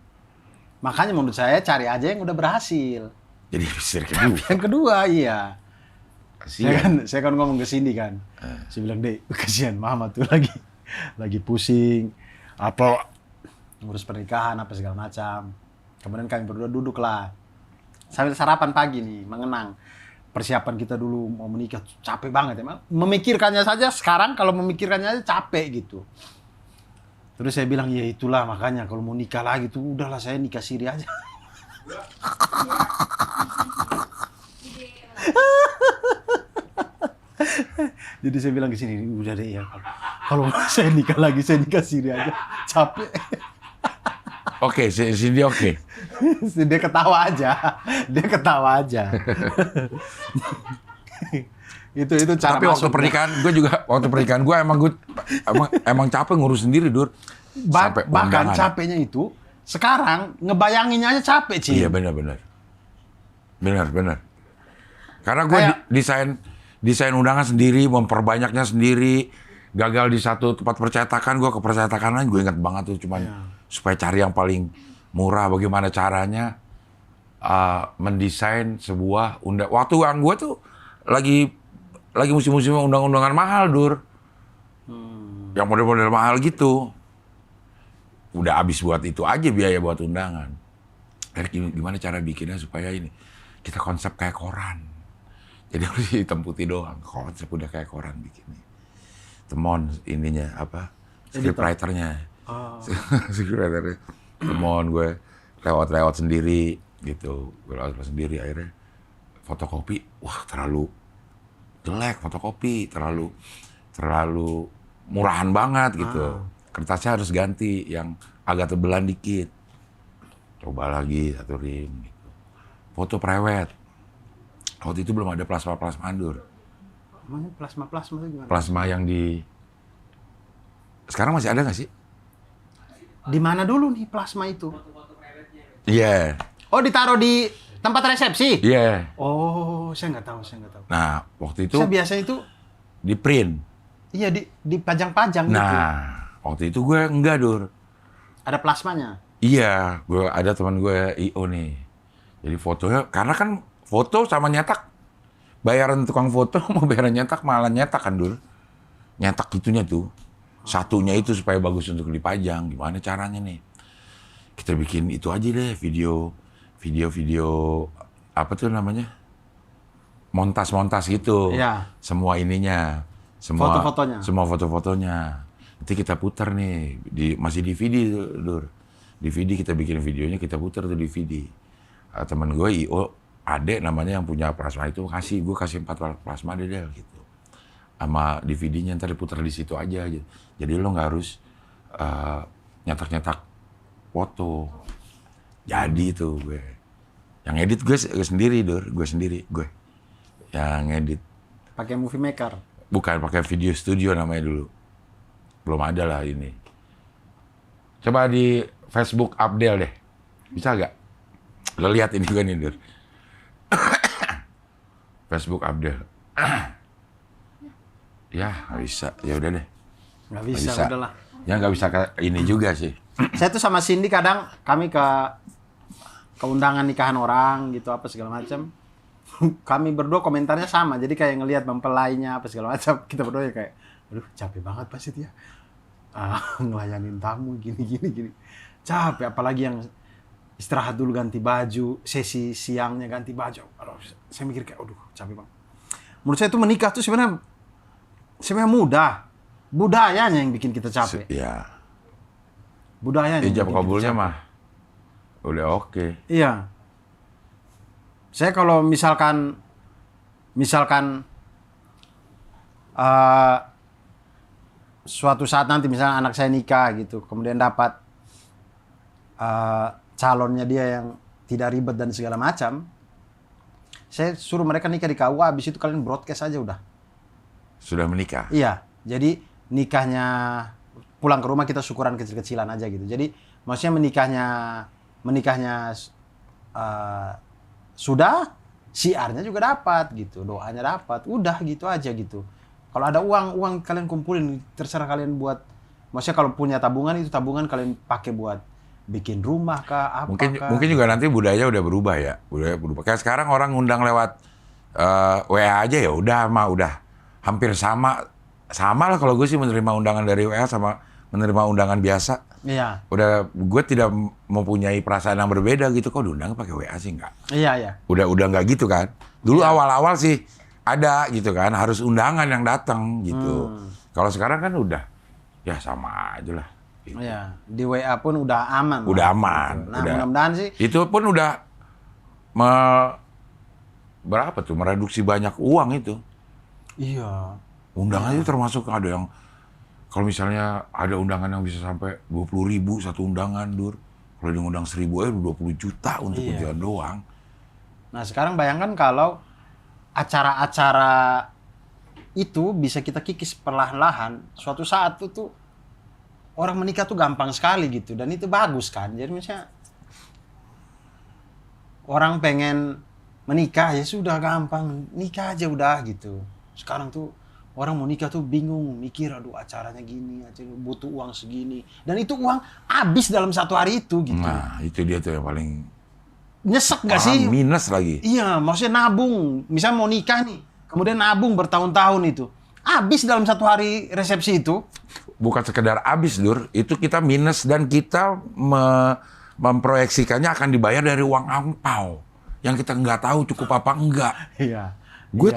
Makanya menurut saya cari aja yang udah berhasil. Jadi istri kedua. Yang kedua, iya. Kasian. Saya kan ngomong ke Cindy kan. Saya bilang, Dek, kasihan Mama tuh lagi pusing. Apa ngurus pernikahan, apa segala macam. Kemudian kami berdua duduk lah. Sambil sarapan pagi nih, mengenang. Persiapan kita dulu mau menikah, capek banget emang. Memikirkannya saja sekarang, kalau memikirkannya aja capek gitu. Terus saya bilang, ya itulah makanya kalau mau nikah lagi tuh, udahlah saya nikah siri aja. Jadi saya bilang ke sini, udah deh ya. Kalau saya nikah lagi, saya nikah sini aja. Capek. Oke, Cindy oke. Dia ketawa aja. Dia ketawa aja. itu cara Tapi waktu masuk. pernikahan gue emang capek ngurus sendiri, Dur. Sampai Bahkan undangan. capeknya itu sekarang ngebayanginnya aja capek, Ci. Iya benar. Karena gue desain undangan sendiri, memperbanyaknya sendiri. Gagal di satu tempat percetakan, gue ke percetakan lain, gue ingat banget tuh cuman supaya cari yang paling murah. Bagaimana caranya mendesain sebuah waktu yang gue tuh lagi musim-musim undang-undangan mahal, Dur. Yang model-model mahal gitu. Udah habis buat itu aja biaya buat undangan. Gimana cara bikinnya supaya ini kita konsep kayak koran. Jadi harus hitam putih doang. Konsep udah kayak koran bikinnya. Temon ininya apa? Scriptwriternya. Scriptwriternya. Temon gue lewat sendiri gitu. Gue lewat sendiri akhirnya fotokopi. Wah terlalu jelek fotokopi. Terlalu murahan banget gitu. Kertasnya harus ganti yang agak tebelan dikit. Coba lagi satu rim gitu. Foto prewed. Waktu itu belum ada plasma Dur. Emangnya plasma itu gimana? Plasma yang sekarang masih ada nggak sih? Di mana dulu nih plasma itu? Iya. Oh, ditaruh di tempat resepsi? Iya. Oh, saya nggak tahu. Nah, waktu itu Saya biasa itu, di print. iya dipajang-pajang gitu. Nah, waktu itu gue enggak, Dur. Ada plasmanya? Iya, gue ada teman gue IO nih. Jadi fotonya, karena kan foto sama nyetak, bayaran tukang foto mau bayaran nyetak malah nyetak kan, Dur. Nyetak itunya tuh. Satunya itu supaya bagus untuk dipajang. Gimana caranya nih? Kita bikin itu aja deh, video apa tuh namanya? Montas gitu. Iya. Semua ininya. Foto-fotonya. Semua foto-fotonya. Nanti kita putar nih, masih DVD, Dur. DVD kita bikin videonya, kita putar tuh DVD. Temen gue IO, adek namanya yang punya plasma itu, gue kasih 4 plasma deh gitu. Sama DVD-nya ntar diputar di situ aja. Jadi lo nggak harus nyetak foto. Jadi itu gue. Yang edit gue sendiri, Dur. Gue yang edit. Pakai movie maker? Bukan, pakai video studio namanya dulu. Belum ada lah ini. Coba di Facebook Abdel deh. Bisa nggak? Lo lihat ini gue nih, Dur. Facebook Abdel. Ya, nggak bisa. Ya udah deh. Nggak bisa, udahlah. Ya nggak bisa ke ini juga sih. Saya tuh sama Cindy kadang kami ke undangan nikahan orang gitu apa segala macam. Kami berdua komentarnya sama. Jadi kayak ngelihat mempelainya apa segala macam. Kita berdua ya kayak, aduh capek banget pasti dia. Ngelayanin tamu gini. Capek, apalagi yang istirahat dulu ganti baju, sesi siangnya ganti baju. Aduh, saya mikir kayak, aduh capek banget. Menurut saya itu menikah tuh sebenarnya mudah. Budayanya yang bikin kita capek. Iya. Budayanya. yang Ijab bikin kita kabulnya capek. mah udah oke. Iya. Saya kalau misalkan suatu saat nanti misalnya anak saya nikah gitu, kemudian dapat calonnya dia yang tidak ribet dan segala macam, saya suruh mereka nikah di KUA, habis itu kalian broadcast aja udah. Sudah menikah. Iya, jadi nikahnya pulang ke rumah kita syukuran kecil-kecilan aja gitu. Jadi maksudnya menikahnya sudah, siarnya juga dapat gitu, doanya dapat, udah gitu aja gitu. Kalau ada uang kalian kumpulin, terserah kalian buat. Maksudnya kalau punya tabungan, itu tabungan kalian pakai buat bikin rumah kah, apa kah. Mungkin juga nanti budaya udah berubah ya. Budaya berubah. Kayak sekarang orang ngundang lewat WA aja ya udah hampir sama lah kalau gue sih menerima undangan dari WA sama menerima undangan biasa. Iya. Udah gue tidak mempunyai perasaan yang berbeda gitu. Kok diundang pakai WA sih enggak? Iya. Udah nggak gitu kan. Dulu awal-awal sih ada gitu kan, harus undangan yang datang gitu. Kalau sekarang kan udah ya sama aja lah. Gitu. Iya, di WA pun udah aman. Udah lah, aman. gitu. Nah, mudah-mudahan sih. Itu pun udah berapa tuh mereduksi banyak uang itu. Iya. Undangan itu termasuk ada yang, kalau misalnya ada undangan yang bisa sampai 20.000 satu undangan, Dur. Kalau dia ngundang 1.000 aja 20 juta untuk ujian doang. Nah sekarang bayangkan kalau acara-acara itu bisa kita kikis perlahan-lahan, suatu saat tuh orang menikah tuh gampang sekali gitu, dan itu bagus kan. Jadi misalnya orang pengen menikah ya sudah gampang, nikah aja udah gitu. Sekarang tuh orang mau nikah tuh bingung, mikir aduh acaranya gini, acara butuh uang segini, dan itu uang habis dalam satu hari itu gitu. Nah itu dia tuh yang paling Nyesek gak sih? minus lagi. Iya, maksudnya nabung. Misalnya mau nikah nih, kemudian nabung bertahun-tahun itu. Habis dalam satu hari resepsi itu. Bukan sekedar habis, Dur. Itu kita minus dan kita memproyeksikannya akan dibayar dari uang angpau. Yang kita nggak tahu cukup apa enggak. Iya. Gue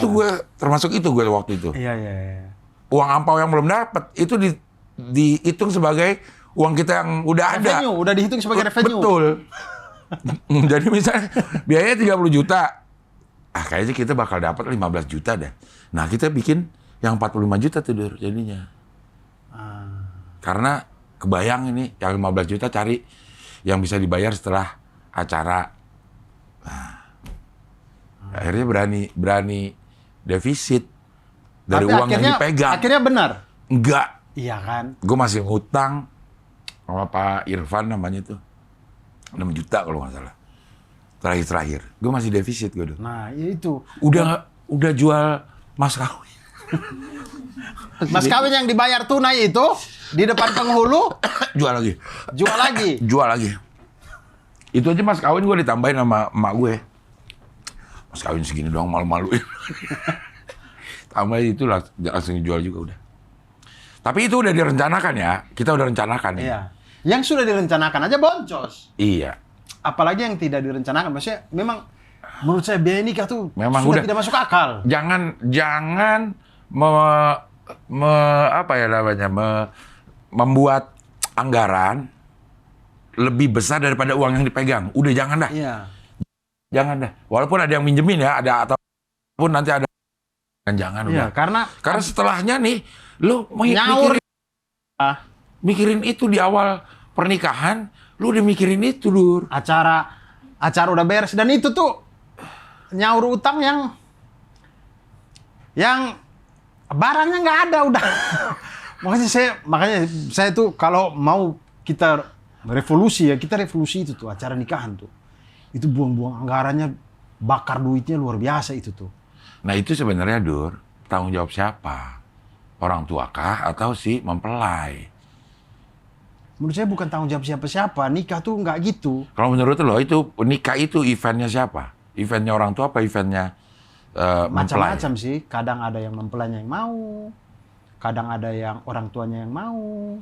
termasuk itu gue waktu itu. Iya. Uang angpau yang belum dapat itu dihitung sebagai uang kita yang udah ada. Revenue, udah dihitung sebagai revenue. Betul. Jadi misalnya biayanya 30 juta. Kayaknya kita bakal dapat 15 juta dah. Nah, kita bikin yang 45 juta tuh, Dur, jadinya. Karena kebayang ini yang 15 juta cari yang bisa dibayar setelah acara. Nah, akhirnya berani defisit dari Tapi uang yang dipegang. Akhirnya benar. Enggak. Iya kan? Gue masih ngutang sama Pak Irfan namanya tuh. 6 juta kalau nggak salah. Terakhir. Gue masih defisit gue. Nah, itu. Udah jual mas kawin. Mas kawin yang dibayar tunai itu di depan penghulu Jual lagi. jual lagi. Itu aja mas kawin gue ditambahin sama emak gue. Mas kawin segini doang malu-maluin. Tambah itu langsung dijual juga udah. Tapi itu udah direncanakan ya. Kita udah rencanakan ya. Iya. Yang sudah direncanakan aja boncos. Iya. Apalagi yang tidak direncanakan. Maksudnya memang menurut saya biaya nikah tuh Memang sudah udah. tidak masuk akal. Jangan membuat anggaran lebih besar daripada uang yang dipegang. Udah jangan dah. Iya. Jangan dah. Walaupun ada yang minjemin ya, ataupun nanti ada. Jangan Iya, udah. karena Setelahnya nih, lu nyaur. mikirin itu di awal pernikahan, lu udah mikirin itu, Dur. acara udah beres, dan itu tuh nyaur utang yang barangnya nggak ada udah. makanya saya tuh kalau mau kita revolusi itu tuh acara nikahan tuh. Itu buang-buang anggarannya, bakar duitnya luar biasa itu tuh. Nah itu sebenarnya, Dur, tanggung jawab siapa? Orang tua kah atau si mempelai? Menurut saya bukan tanggung jawab siapa-siapa. Nikah tuh nggak gitu. Kalau menurut lo itu nikah itu eventnya siapa? Eventnya orang tua apa eventnya mempelai? Macam-macam sih. Kadang ada yang mempelainya yang mau. Kadang ada yang orang tuanya yang mau.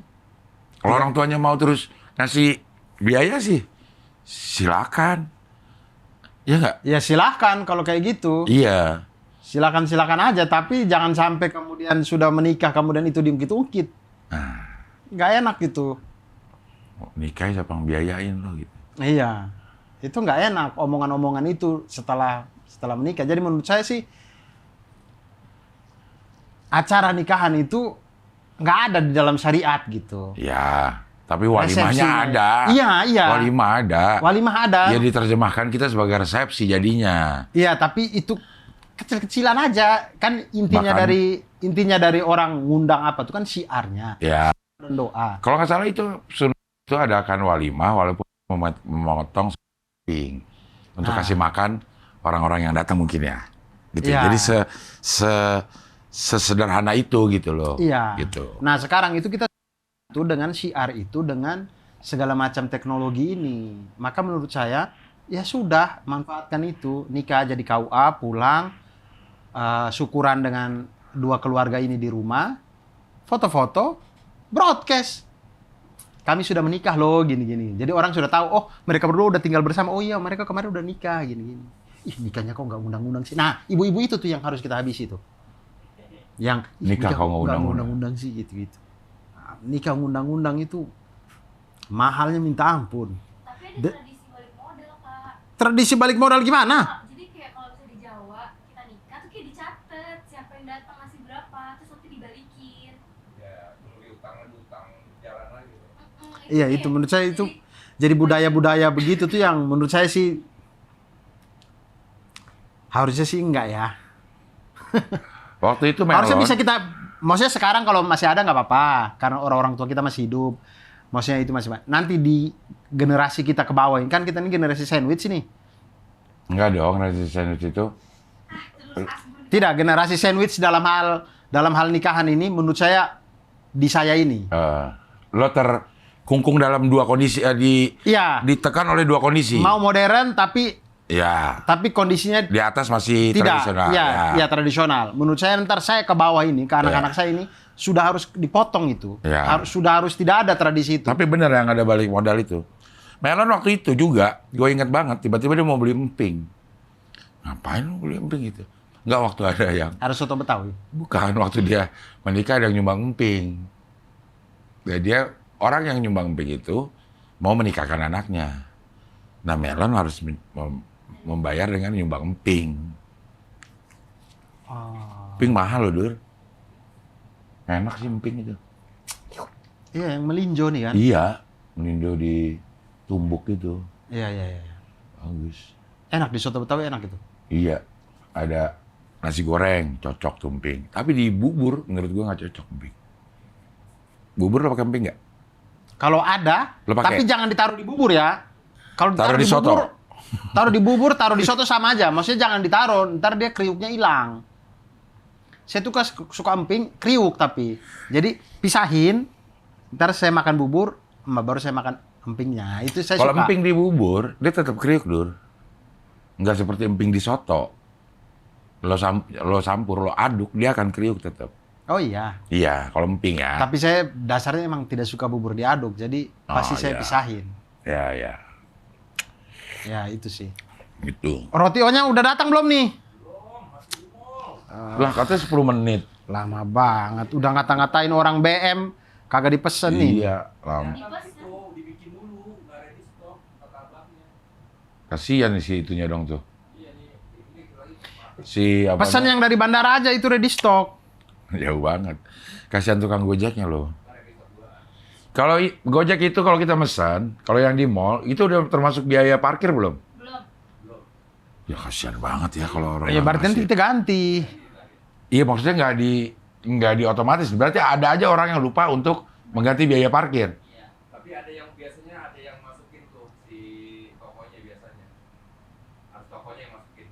Kalau orang tuanya mau terus ngasih biaya sih, silakan. Ya nggak? Ya silahkan kalau kayak gitu. Iya. Silakan aja. Tapi jangan sampai kemudian sudah menikah kemudian itu diungkit-ungkit. Nggak enak gitu. Nikah siapa yang biayain lo gitu. Iya. Itu nggak enak omongan-omongan itu setelah menikah. Jadi menurut saya sih acara nikahan itu nggak ada di dalam syariat gitu. Ya, tapi walimahnya Resepsinya. ada. Iya. Walimah ada. Ya diterjemahkan kita sebagai resepsi jadinya. Iya, tapi itu kecil-kecilan aja. Kan intinya dari orang ngundang apa itu kan syiarnya. Ya. Dan doa. Kalau nggak salah itu itu adakan walimah walaupun memotong samping untuk kasih makan orang-orang yang datang mungkin ya. Gitu. Iya. Jadi sesederhana itu gitu loh. Iya. Gitu. Nah, sekarang itu kita itu dengan syiar itu dengan segala macam teknologi ini. Maka menurut saya ya sudah manfaatkan itu. Nikah aja di KUA, pulang syukuran dengan dua keluarga ini di rumah, foto-foto, broadcast. Kami sudah menikah loh, gini-gini. Jadi orang sudah tahu, oh mereka berdua udah tinggal bersama. Oh iya, mereka kemarin udah nikah, gini-gini. Ih, nikahnya kok nggak undang-undang sih. Nah, ibu-ibu itu tuh yang harus kita habisi tuh. Yang Nikah kok nggak undang-undang. undang-undang sih, gitu-gitu. Nah, nikah undang-undang itu mahalnya minta ampun. Tapi ada tradisi balik modal, Kak. Tradisi balik modal gimana? Jadi kayak kalau misalnya di Jawa kita nikah tuh kayak dicatat siapa yang datang ngasih berapa, terus nanti Iya, itu menurut saya itu jadi budaya-budaya begitu tuh yang menurut saya sih harusnya sih enggak ya. Waktu itu Harusnya Melon, bisa kita, maksudnya sekarang kalau masih ada nggak apa-apa, karena orang-orang tua kita masih hidup. Maksudnya itu masih, nanti di generasi kita ke bawah, kan kita ini generasi sandwich ini. enggak dong, nasi sandwich itu. Tidak, generasi sandwich dalam hal nikahan ini menurut saya di saya ini. Lo terkungkung dalam dua kondisi, Iya. ditekan oleh dua kondisi. Mau modern tapi Ya, kondisinya di atas masih tidak. tradisional. Iya, tradisional. Menurut saya ntar saya ke bawah ini, ke anak-anak Ya. saya ini sudah harus dipotong itu. Ya. Sudah harus tidak ada tradisi itu. Tapi bener yang ada balik modal itu. Melon waktu itu juga, gue inget banget, tiba-tiba dia mau beli emping. Ngapain lu beli emping itu? Enggak, waktu ada yang, Harus soto Betawi. bukan, waktu dia menikah ada yang nyumbang emping. Dan dia, orang yang nyumbang emping itu, mau menikahkan anaknya. Nah, Melon harus membayar dengan nyumbang emping. Emping mahal loh, Dur. Enak sih emping itu. Iya, yang melinjo nih kan. Iya, menindo di tumbuk itu. Iya. Bagus. Enak di soto Betawi enak itu. Iya, ada nasi goreng, cocok tumping. Tapi di bubur, menurut gua nggak cocok emping. Bubur lo pakai emping nggak? Kalau ada, Lo pakai? tapi jangan ditaruh di bubur ya. Kalau Taruh ditaruh di soto. bubur, taruh di bubur, taruh di soto sama aja. Maksudnya jangan ditaruh, ntar dia kriuknya hilang. Saya tuh suka emping, kriuk tapi. Jadi pisahin, ntar saya makan bubur, baru saya makan empingnya. Itu saya Kalau suka. emping di bubur, dia tetap kriuk, Dur. Nggak seperti emping di soto. Lo sampur, lo aduk, dia akan kriuk tetap. Oh iya. Iya, kalau emping ya. Tapi saya dasarnya emang tidak suka bubur diaduk, jadi pasti saya iya. pisahin. Ya, Ya itu sih. gitu. Roti O-nya udah datang belum nih? Lah, katanya 10 menit. Lama banget. Udah ngata-ngatain orang BM, kagak dipesen nih. Iya, lama. Dipesan. Dibikin dulu, nggak ready stock, kata abangnya. Kasian si itunya dong tuh. Si apa? Pesan yang dari bandara aja itu ready stock. Jauh banget. Kasihan tukang Gojeknya loh. Kalau Gojek itu kalau kita mesan, kalau yang di mall itu udah termasuk biaya parkir belum? Belum. Ya kasihan banget ya kalau orang. Ya berarti nanti masih- kita ganti. Iya, maksudnya nggak di otomatis. Berarti ada aja orang yang lupa untuk mengganti biaya parkir. Tapi ada yang biasanya ada yang masukin tuh si tokonya biasanya. Harus tokonya yang masukin.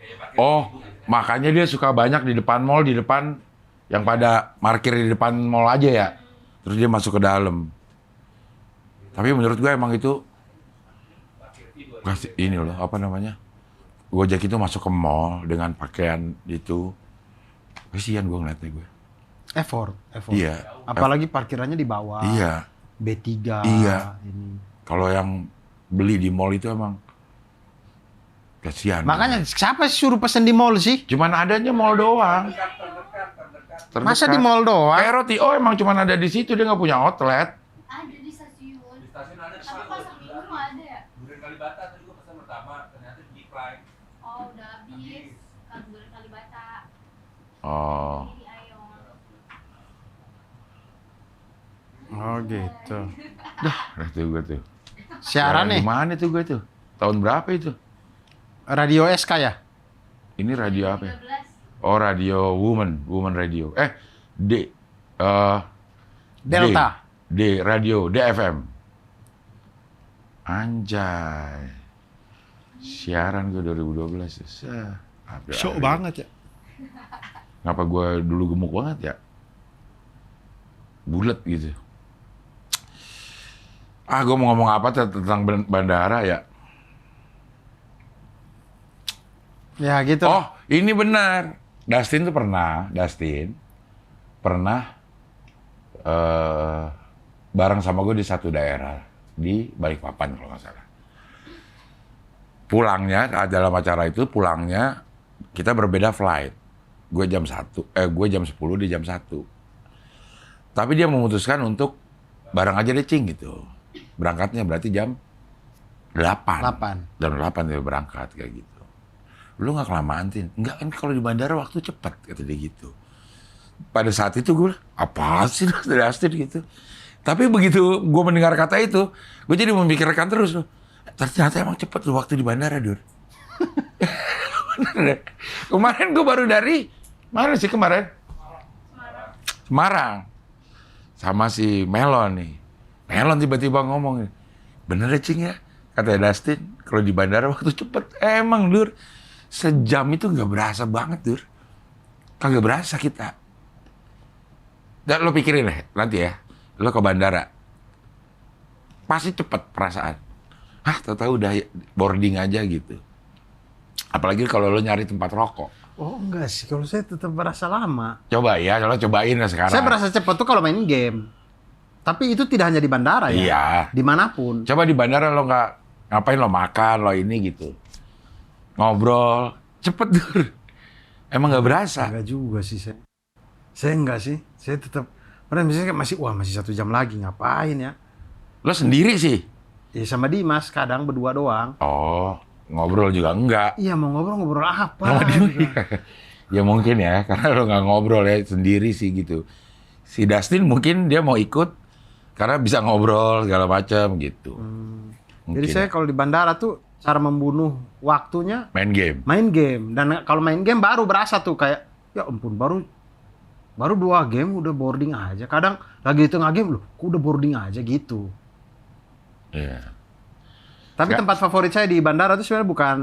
Biaya parkir Oh, ibu biasanya. makanya dia suka banyak di depan mall, di depan yang pada parkir di depan mall aja ya. Terus dia masuk ke dalam. Tapi menurut gue emang itu kasih ini loh, apa namanya? Gojek itu masuk ke mall dengan pakaian itu. Kasihan gue ngeliatnya gue. Effort. Iya. Apalagi parkirannya di bawah. Iya. B3. Iya. Ini. Kalau yang beli di mall itu emang kasihan. Makanya siapa sih suruh pesen di mall sih? Cuman adanya mall doang. Terdekat. Masa di mall doang? Kayak Roti O emang cuman ada di situ, dia nggak punya outlet. Ada di stasiun. Di stasiun ada di Tapi stasiun. pasar minggu nggak ada ya? Durian Kalibata tadi gua pesan pertama, ternyata di Prime. Oh udah habis. Durian Kalibata. Oh. Ini di Aeon. Oh gitu. Nah, tuh gue tuh. Siaran nih. Di mana tuh gue tuh? Tahun berapa itu? Radio SK ya? Ini radio apa ya? 13. Oh, radio Woman Radio. Delta. D radio DFM. Anjay. Siaran gue 2012. Show banget ya. Ngapa gue dulu gemuk banget ya? Bulat gitu. Gue mau ngomong apa tentang bandara ya? Ya gitu. Oh, ini benar. Dustin pernah bareng sama gue di satu daerah di Balikpapan kalau nggak salah. Pulangnya dalam acara itu kita berbeda flight. Gue jam 10, dia jam 1. Tapi dia memutuskan untuk bareng aja deh Cing gitu. Berangkatnya berarti jam 8. Jam 8 dia berangkat kayak gitu. Lu nggak kelamaan, Tin? Enggak, kan kalau di bandara waktu cepat, kata dia gitu. pada saat itu gue, apa sih dari Astin gitu. Tapi begitu gue mendengar kata itu, gue jadi memikirkan terus. Ternyata emang cepet loh waktu di bandara, Dur. Kemarin gue baru dari, mana sih kemarin? Semarang. Sama si Melon nih. Melon tiba-tiba ngomong, bener ya Cing ya? Katanya Dustin, kalau di bandara waktu cepet. Emang, Dur. Sejam itu nggak berasa banget, Dur. Kagak berasa kita. Dan lo pikirin deh, nanti ya. Lo ke bandara. Pasti cepet perasaan. Tahu-tahu udah boarding aja gitu. Apalagi kalau lo nyari tempat rokok. Oh enggak sih, kalau saya tetap berasa lama. Coba ya, kalau cobain lah sekarang. Saya berasa cepat tuh kalau main game. Tapi itu tidak hanya di bandara ya. Iya. Dimanapun. Coba di bandara lo nggak ngapain, lo makan, lo ini gitu. Ngobrol, cepet Dur. Emang nggak berasa. Enggak juga sih saya. Saya enggak sih. Saya tetap. Padahal misalnya masih 1 jam lagi, ngapain ya? Lo sendiri sih? Ya sama Dimas, kadang berdua doang. Oh, ngobrol juga enggak. Iya mau ngobrol apa? Sama dia. Gitu. Ya mungkin ya, karena lo nggak ngobrol ya sendiri sih gitu. Si Dustin mungkin dia mau ikut karena bisa ngobrol segala macam gitu. Mungkin. Jadi saya kalau di bandara tuh cara membunuh waktunya Main game. main game. Dan kalau main game baru berasa tuh kayak ya ampun baru 2 game udah boarding aja. Kadang lagi tengah game loh, kok udah boarding aja gitu. Iya. Tapi tempat favorit saya di bandara itu sebenarnya bukan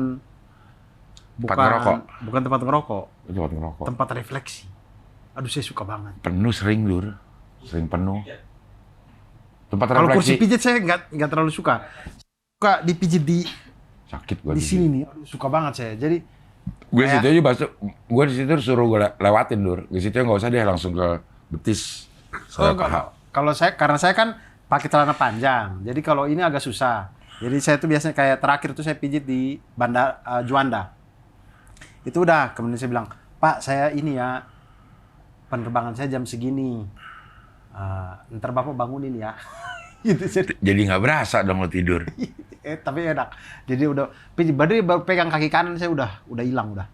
ngerokok. Bukan tempat ngerokok, Itu tempat ngerokok. tempat refleksi. Aduh saya suka banget. Penuh sering, Dur. Sering penuh. Tempat Kalau kursi refleksi. pijit saya nggak terlalu suka. Suka dipijit di Sakit gua di sini nih. Aduh, suka banget saya. Jadi Gue kayak- situ aja gue di situ suruh gue lewatin, Dur. Di situ nggak usah deh, langsung ke betis. Saya paham. kalau saya karena saya kan pakai celana panjang. Jadi kalau ini agak susah. Jadi saya tuh biasanya kayak terakhir tuh saya pijit di Bandar Juanda. Itu udah, kemudian saya bilang, "Pak, saya ini ya penerbangan saya jam segini. Ntar Bapak bangunin ya." Gitu jadi. Jadi nggak berasa dong lo tidur. Tapi enak. Jadi udah pijit, baru pegang kaki kanan saya udah hilang udah.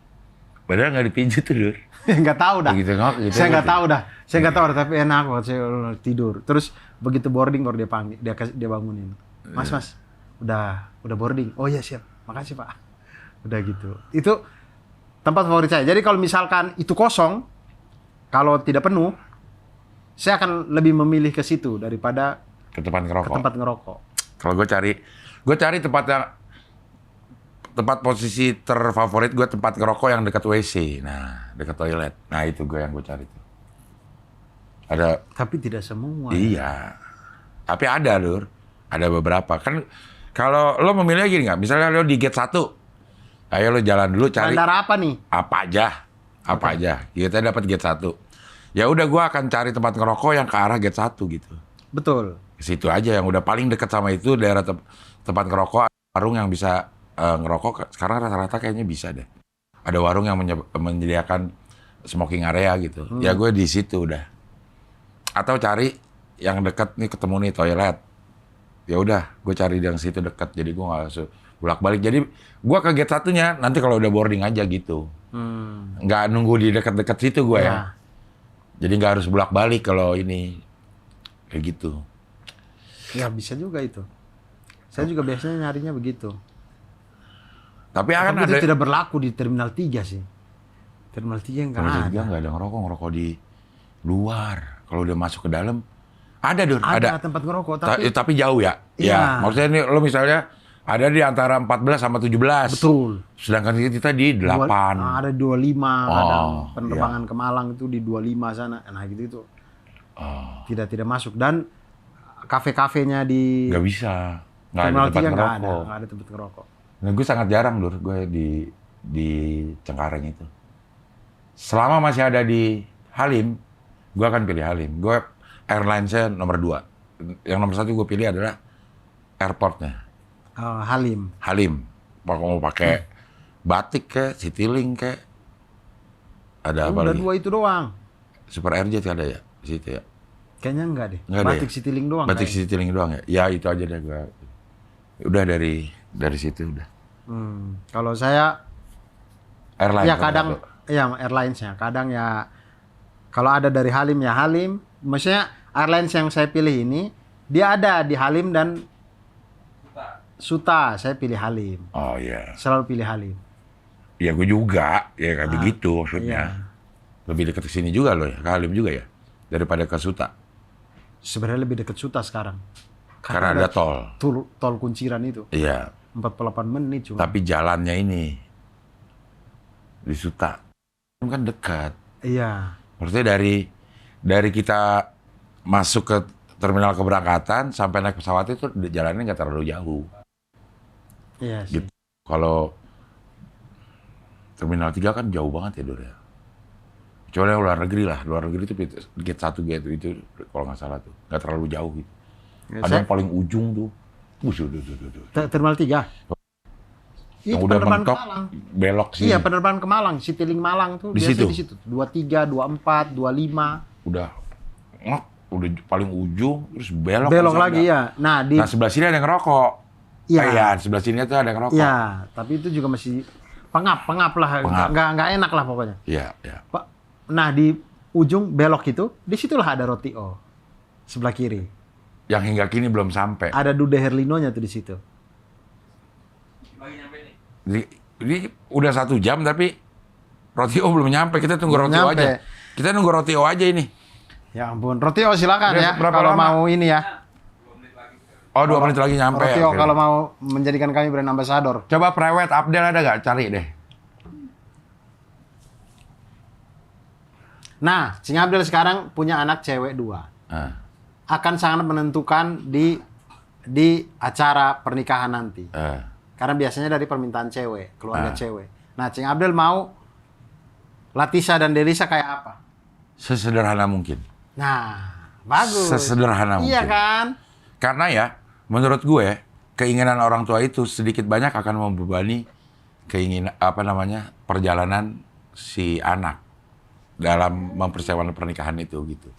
Padahal nggak dipijit tuh, Dur. Nggak tahu dah. Begitu gitu Saya nggak gitu. tahu dah. Saya nggak tahu dah, tapi enak banget saya tidur. Terus begitu boarding baru dia panggil, dia bangunin. Mas, udah boarding. Oh iya siap. Makasih Pak. Udah gitu. Itu tempat favorit saya. Jadi kalau misalkan itu kosong, kalau tidak penuh, saya akan lebih memilih ke situ daripada Ke tempat ke ngerokok. tempat ngerokok. Kalau gue cari tempat posisi terfavorit gue, tempat ngerokok yang dekat WC. Nah, dekat toilet. Nah, itu yang gue cari tuh. Ada. Tapi tidak semua. Iya. Tapi ada, Dur. Ada beberapa. Kan kalau lo memilih gini nggak? Misalnya lo di gate 1. Ayo lo jalan dulu cari Bandara apa nih? apa aja. Kita dapat gate 1. Ya udah, gue akan cari tempat ngerokok yang ke arah gate 1 gitu. Betul. Ke situ aja yang udah paling dekat sama itu, daerah tempat ngerokok, warung yang bisa ngerokok. Sekarang rata-rata kayaknya bisa deh. Ada warung yang menyediakan smoking area gitu. Ya gue di situ udah. Atau cari yang dekat nih, ketemu nih toilet. Ya udah, gue cari yang situ dekat. Jadi gue nggak harus bolak-balik. Jadi gue ke gate 1-nya nanti kalau udah boarding aja gitu. Nggak nunggu di dekat-dekat situ gue ya. Jadi nggak harus bolak-balik kalau ini kayak gitu. Ya bisa juga itu. Saya juga biasanya nyarinya begitu. Tapi akan Tapi ada. itu tidak berlaku di Terminal 3 sih. Terminal 3 nggak Kalau ada. dia nggak ada ngerokok di luar. Kalau udah masuk ke dalam, ada, Dur. Ada tempat ngerokok, tapi Tapi jauh ya. Iya. Ya, maksudnya nih lo misalnya ada di antara 14 sama 17. betul. Sedangkan kita di 8. Ada 25 kadang. Oh, Penerbangan ke Malang itu di 25 sana. Nah gitu itu. Tidak masuk. Dan kafe-kafenya di Nggak bisa. Nggak ada Terminal tempat 3 nggak ada. ngerokok. Nggak ada tempat ngerokok. Nah, gue sangat jarang, Dur, gue di Cengkareng itu. Selama masih ada di Halim, gue akan pilih Halim. Gue airline-nya nomor 2. Yang nomor 1 gue pilih adalah airportnya. Halim. Halim. Mau pakai batik ke, Citylink ke. Ada apa Udah lagi? 2 itu doang. Super Airjet ada ya di situ ya? Kayaknya enggak deh. Nggak ada Batik ya? Citylink doang. Batik kayaknya. Citylink doang ya? Ya itu aja deh gue. Udah dari situ udah. Kalau saya Airline. ya nomor kadang satu. ya airlinesnya. Kadang ya Kalau ada dari Halim ya Halim. Maksudnya airlines yang saya pilih ini, dia ada di Halim dan Suta. Saya pilih Halim. Oh iya. Selalu pilih Halim. Ya gue juga, ya kayak begitu maksudnya. Iya. Lebih dekat ke sini juga loh ya, ke Halim juga ya. Daripada ke Suta. Sebenarnya lebih dekat Suta sekarang. Karena ada tol. Tol Kunciran itu. Iya. 48 menit cuma. Tapi jalannya ini di Suta. Kan dekat. Iya. Maksudnya dari kita masuk ke terminal keberangkatan sampai naik pesawat itu jalannya nggak terlalu jauh. Iya sih. Gitu. Kalau Terminal 3 kan jauh banget ya, Dor ya. Kecuali yang luar negeri lah. Luar negeri itu gate 1 gate itu kalau nggak salah tuh. Nggak terlalu jauh gitu. Ya, Ada yang paling ujung tuh. Terminal 3. Yang Itu udah penerbangan ke mentok, Malang. belok sih. Iya, penerbangan ke Malang, Citylink Malang tuh Di biasanya situ? di situ. 23, 24, 25. Udah paling ujung terus belok. Belok langsung lagi ada. ya. Nah, di Nah, sebelah sini ada yang ngerokok. Iya. Iya, sebelah sini tuh ada yang ngerokok. Iya, tapi itu juga masih pengap lah. Pengap. Nggak enak lah pokoknya. Iya, iya. Pak. Nah, di ujung belok itu, disitulah ada Roti O. Sebelah kiri. Yang hingga kini belum sampai. Ada Dude Herlinonya tuh di situ. Lagi nyampe nih. Ini udah 1 jam tapi Roti O belum nyampe. Kita tunggu Belum Roti O nyampe. aja. Kita nunggu Roti O aja ini. Ya ampun, Roti O silakan Udah ya. berapa Kalau lama? mau ini ya. Oh, 2 menit lagi nyampe. Roti O Oke. kalau mau menjadikan kami brand ambassador. Coba private Abdel ada nggak? Cari deh. Nah, Cing Abdel sekarang punya anak cewek 2. Nah, Akan sangat menentukan di acara pernikahan nanti. Karena biasanya dari permintaan cewek, keluarga cewek. Nah, Cing Abdel mau Latisa dan Delisa kayak apa? sesederhana mungkin. Nah, bagus. Sesederhana mungkin. Iya kan? Karena ya, menurut gue, keinginan orang tua itu sedikit banyak akan membebani perjalanan si anak dalam mempersiapkan pernikahan itu gitu.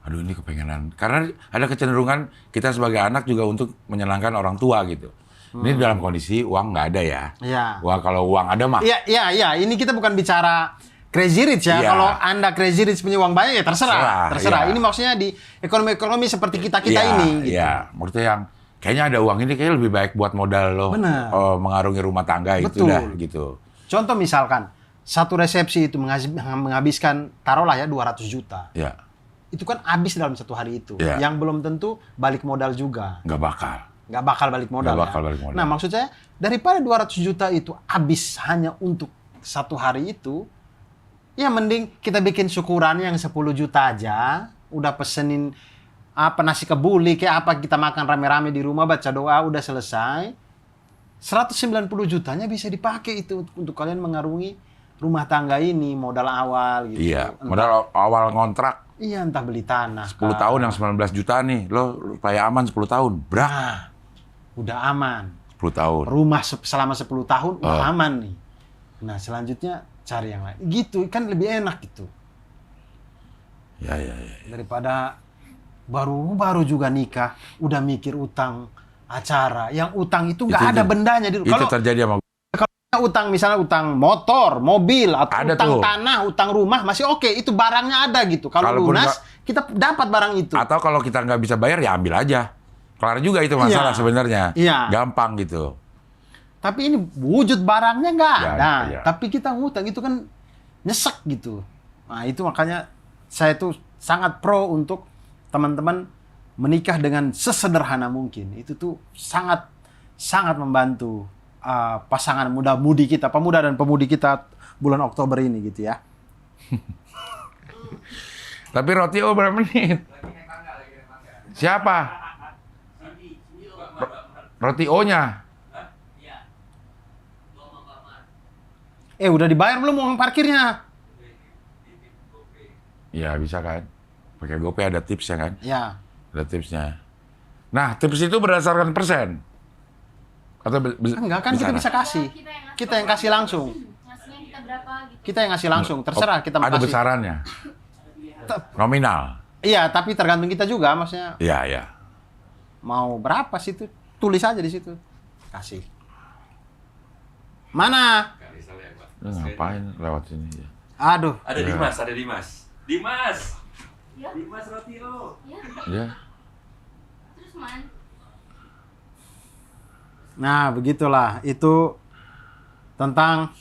Aduh, ini kepengenan. Karena ada kecenderungan kita sebagai anak juga untuk menyenangkan orang tua gitu. Ini dalam kondisi uang nggak ada ya. Iya. Wah, kalau uang ada mah. Iya. Ini kita bukan bicara Crazy Rich ya. Iya. Kalau Anda Crazy Rich punya uang banyak ya terserah. Iya. Ini maksudnya di ekonomi seperti kita Iya, ini. Gitu. Iya, maksudnya yang kayaknya ada uang ini kayaknya lebih baik buat modal lo. Benar. Mengarungi rumah tangga itu Betul. dah gitu. Contoh misalkan, satu resepsi itu menghabiskan, taruhlah ya 200 juta. Ya, Itu kan habis dalam 1 hari itu. Iya. Yang belum tentu balik modal juga. nggak bakal. Nggak bakal balik modal. Nggak bakal ya. balik modal. Nah, maksud saya, daripada 200 juta itu habis hanya untuk 1 hari itu, ya mending kita bikin syukuran yang 10 juta aja. Udah pesenin nasi kebuli, kayak apa kita makan rame-rame di rumah, baca doa, udah selesai. 190 jutanya bisa dipakai itu untuk kalian mengarungi rumah tangga ini, modal awal gitu. Iya, modal awal ngontrak Iya, entah beli tanah. 10 tahun yang 19 juta nih, lo supaya aman 10 tahun. Brak, Nah, udah aman. 10 tahun. Rumah selama 10 tahun udah aman nih. Nah, selanjutnya cari yang lain. Gitu, kan lebih enak gitu. Ya. Daripada baru juga nikah, udah mikir utang acara. Yang utang itu nggak ada bendanya. Itu Kalau terjadi sama utang, misalnya utang motor, mobil, atau Ada utang tuh. tanah, utang rumah, masih oke. Itu barangnya ada gitu. Kalau Kalaupun lunas, kita dapat barang itu. Atau kalau kita nggak bisa bayar ya ambil aja. Kelar juga itu masalah Iya. sebenarnya. Iya. Gampang gitu. Tapi ini wujud barangnya nggak Ya, ada. iya. Tapi kita ngutang, itu kan nyesek gitu. Nah, itu makanya saya tuh sangat pro untuk teman-teman menikah dengan sesederhana mungkin. Itu tuh sangat membantu pasangan muda-mudi kita, pemuda dan pemudi kita bulan Oktober ini gitu ya. Tapi Roti O berapa menit? Siapa? Roti O-nya. Udah dibayar belum uang parkirnya? Ya bisa kan. Pakai GoPay ada tipsnya kan. Ya. Ada tipsnya. Nah, tips itu berdasarkan persen. Atau Enggak kan, kita bisa kasih. Kita yang kasih langsung. Ngasihnya kita berapa gitu. Kita yang ngasih langsung, terserah kita mau Ada kasih. besarannya. Nominal. Iya, tapi tergantung kita juga, maksudnya Iya. mau berapa sih itu, tulis aja di situ, kasih. Mana? Lu ngapain lewat sini ya? Aduh, Ada Dimas, ada Dimas. Dimas. Ya, Dimas Rotio. ya. Ya. Terus man. Nah, begitulah. Itu tentang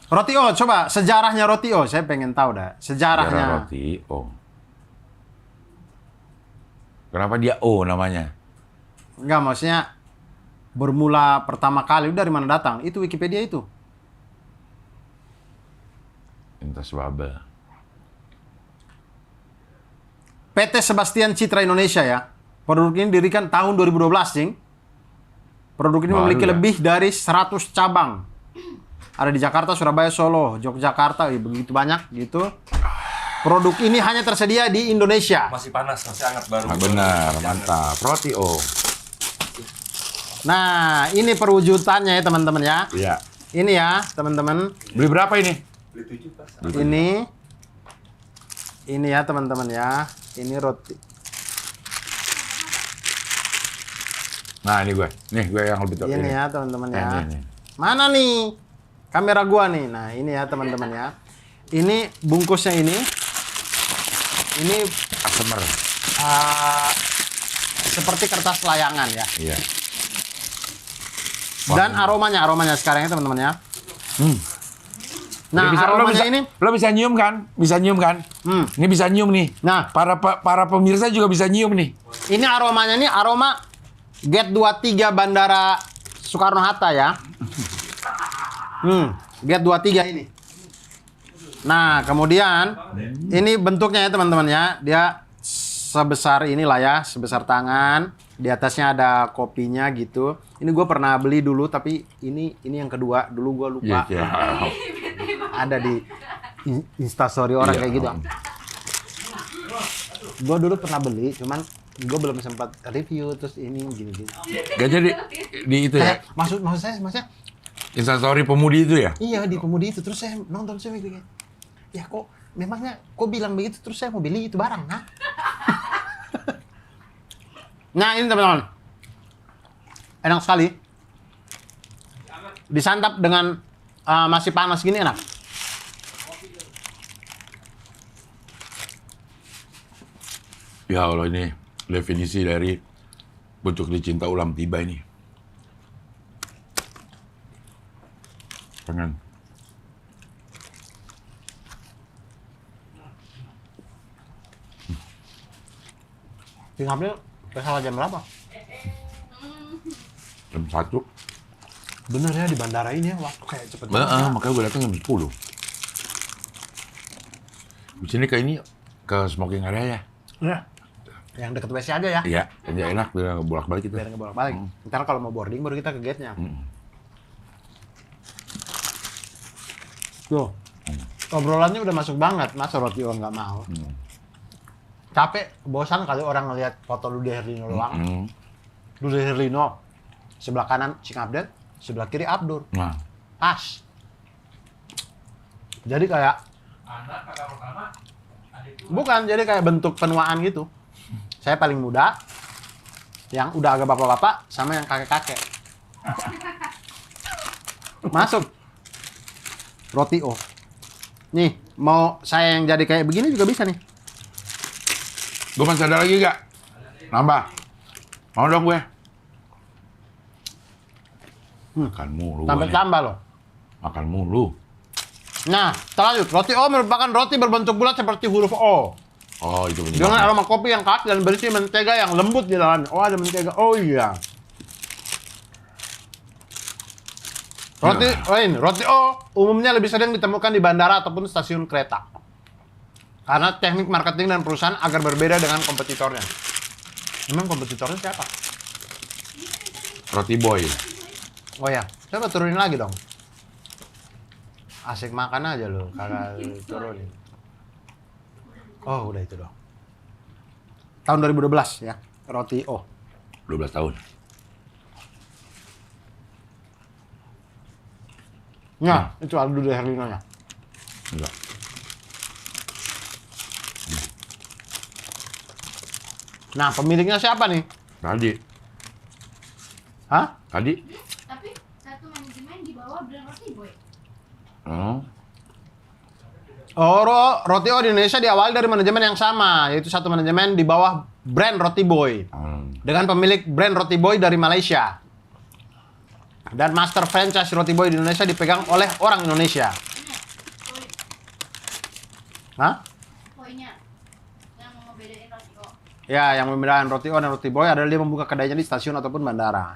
roti O. Coba sejarahnya roti O. Saya pengen tahu dah. Sejarah Sejarahnya. roti O. Kenapa dia O namanya? Enggak, maksudnya bermula pertama kali dari mana datang? Itu Wikipedia itu. Intas Babel. PT Sebastian Citra Indonesia ya. Produk ini didirikan tahun 2012, Cing. Produk ini Baru memiliki ya? lebih dari 100 cabang. Ada di Jakarta, Surabaya, Solo, Yogyakarta, ya begitu banyak gitu. Produk ini hanya tersedia di Indonesia. Masih panas, masih hangat baru. Ah, benar, mantap. Roti O. Nah, ini perwujudannya ya teman-teman ya. Iya. Ini ya teman-teman. Beli berapa ini? Ini ya teman-teman ya. Ini roti. Nah, ini gue. Nih, gue yang lebih Ini ya teman-teman ya. Ini. Mana nih? Kamera gua nih. Nah, ini ya teman-teman ya. Ini bungkusnya ini. Ini Customer. seperti kertas layangan ya. Iya. Dan aromanya sekarang ya teman-teman ya. Nah, Lo aromanya ini. Lo bisa nyium kan? Bisa nyium kan? Ini bisa nyium nih. Nah, Para pemirsa juga bisa nyium nih. ini aromanya nih aroma Gate 23 Bandara Soekarno-Hatta ya. Gate 23 ini. Nah, kemudian ini bentuknya ya teman-teman ya. Dia sebesar inilah ya, sebesar tangan. Di atasnya ada kopinya gitu. Ini gue pernah beli dulu, tapi ini yang kedua. Dulu gue lupa. Iya. Ada di Instastory orang Iya. kayak gitu. Gue dulu pernah beli, cuman gue belum sempat review terus ini gini-gini. Gak jadi di itu ya. Maksud saya Instastory pemudi itu ya? iya di Pemudi itu. Terus saya nonton, saya mikir, ya kok memangnya kok bilang begitu, terus saya mau beli itu barang, nah. Nah ini teman-teman, enak sekali. Disantap dengan masih panas gini enak. Ya Allah, ini definisi dari pucuk dicinta ulam tiba ini. Pengen. Tinggalnya salah jam berapa? Jam 1. Bener ya, di bandara ini ya, waktu kayak cepet banget. Makanya gue datang jam 10. Di sini ke ini, ke smoking area ya? Ya. Yang deket WC aja ya. Iya, ya enak, biar bolak-balik gitu. Biar nggak bolak-balik. Ntar kalau mau boarding baru kita ke gate-nya. Tuh. Obrolannya udah masuk banget, masa Rotio nggak mau. Capek, bosan kali orang ngelihat foto Dude Herlino doang. Dude Herlino, sebelah kanan Cing Update, sebelah kiri Abdur. Nah, Pas. Jadi kayak, Anak kakak pertama, adik bukan, jadi kayak bentuk penuaan gitu. Saya paling muda, yang udah agak bapak-bapak, sama yang kakek-kakek. Masuk. Rotio. Nih, mau saya yang jadi kayak begini juga bisa nih. gue masih ada lagi gak? Nambah. Mau dong gue. Makan mulu. Sampai gue nih. tambah loh. Makan mulu. Nah, lanjut. Roti O merupakan roti berbentuk bulat seperti huruf O. Oh, itu benar. Dengan aroma kopi yang khas dan berisi mentega yang lembut di dalamnya. Oh, ada mentega. Oh iya. Roti O umumnya lebih sering ditemukan di bandara ataupun stasiun kereta. Karena teknik marketing dan perusahaan agar berbeda dengan kompetitornya. Memang kompetitornya siapa? Roti boy. Oh ya, coba turunin lagi dong. Asik makan aja lo, kagak turunin. Oh, udah itu dong. Tahun 2012 ya, Roti O. 12 tahun. Nah, itu ada Dude Herlino-nya. Enggak. Nah, pemiliknya siapa nih? Tadi. Hah? Tadi. Tapi satu manajemen di bawah brand Roti Boy. Oh. Roti O di Indonesia diawali dari manajemen yang sama, yaitu satu manajemen di bawah brand Roti Boy. Dengan pemilik brand Roti Boy dari Malaysia. Dan master franchise Roti Boy di Indonesia dipegang oleh orang Indonesia. Hah? Poinnya yang ngebedain Roti O. Ya, yang membedakan Roti O dan Roti Boy adalah dia membuka kedainya di stasiun ataupun bandara.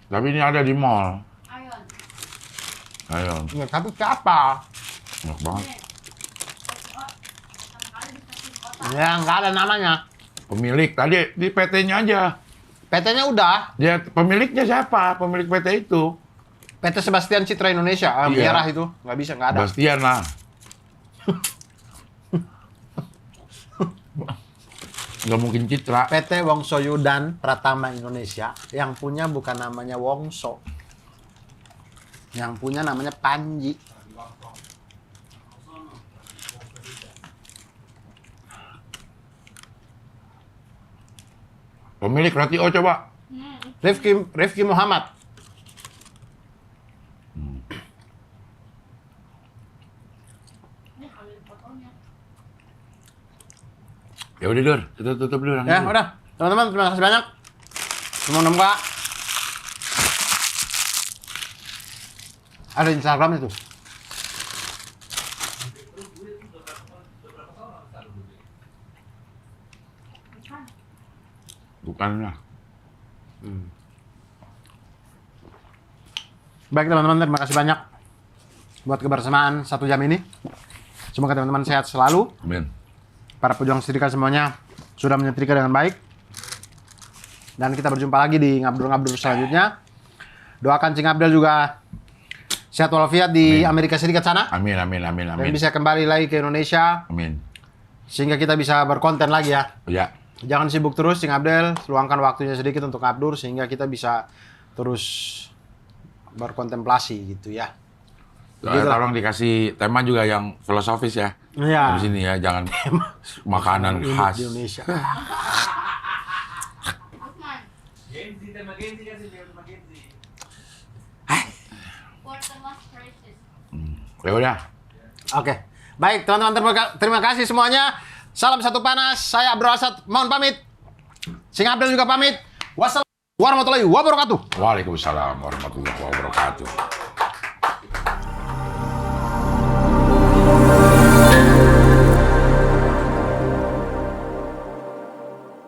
Tapi ini ada di mall. Ayon. Ayo, Ya, tapi ke apa? enak banget. Ini Roti O sama kali di stasiun kota. Ya, nggak ada namanya. Pemilik tadi di PT-nya aja. PT-nya udah. Dia pemiliknya siapa? Pemilik PT itu. PT Sebastian Citra Indonesia. Iya. Merah itu. Nggak bisa, nggak ada. Bastian lah. Nggak mungkin Citra. PT Wongso Yudan Pratama Indonesia. Yang punya bukan namanya Wongso. Yang punya namanya Panji. Pemilik Roti O coba. Rifki Muhammad. Ini kali fotonya. Ya udah Dur, kita tutup dulu. Ya, udah. Teman-teman, terima kasih banyak. Semoga ada Instagram itu. Bukan lah. Baik teman-teman, terima kasih banyak buat kebersamaan 1 jam ini. Semoga teman-teman sehat selalu. Amin. Para pejuang setrika semuanya sudah menyetrika dengan baik. Dan kita berjumpa lagi di ngabdur-ngabdur selanjutnya. Doakan Cing Abdel juga sehat walafiat di Amerika Serikat sana. Amin, amin, amin, Dan amin. bisa kembali lagi ke Indonesia. Amin. Sehingga kita bisa berkonten lagi ya. Ya. Jangan sibuk terus Cing Abdel. Luangkan waktunya sedikit untuk ngabdur. Sehingga kita bisa terus berkontemplasi gitu ya. Tolong dikasih tema juga yang filosofis ya. Iya. Di sini ya, jangan makanan Unik khas. di Indonesia. Osman, Genzi, tema Genzi kasih tema Genzi. quarter life crisis. Ya udah. Oke. Baik, teman-teman, terima kasih semuanya. Salam satu panas. Saya Abdul Asad, mohon pamit. Cing Abdel juga pamit. Wassalamualaikum warahmatullahi wabarakatuh. Waalaikumsalam warahmatullahi wabarakatuh.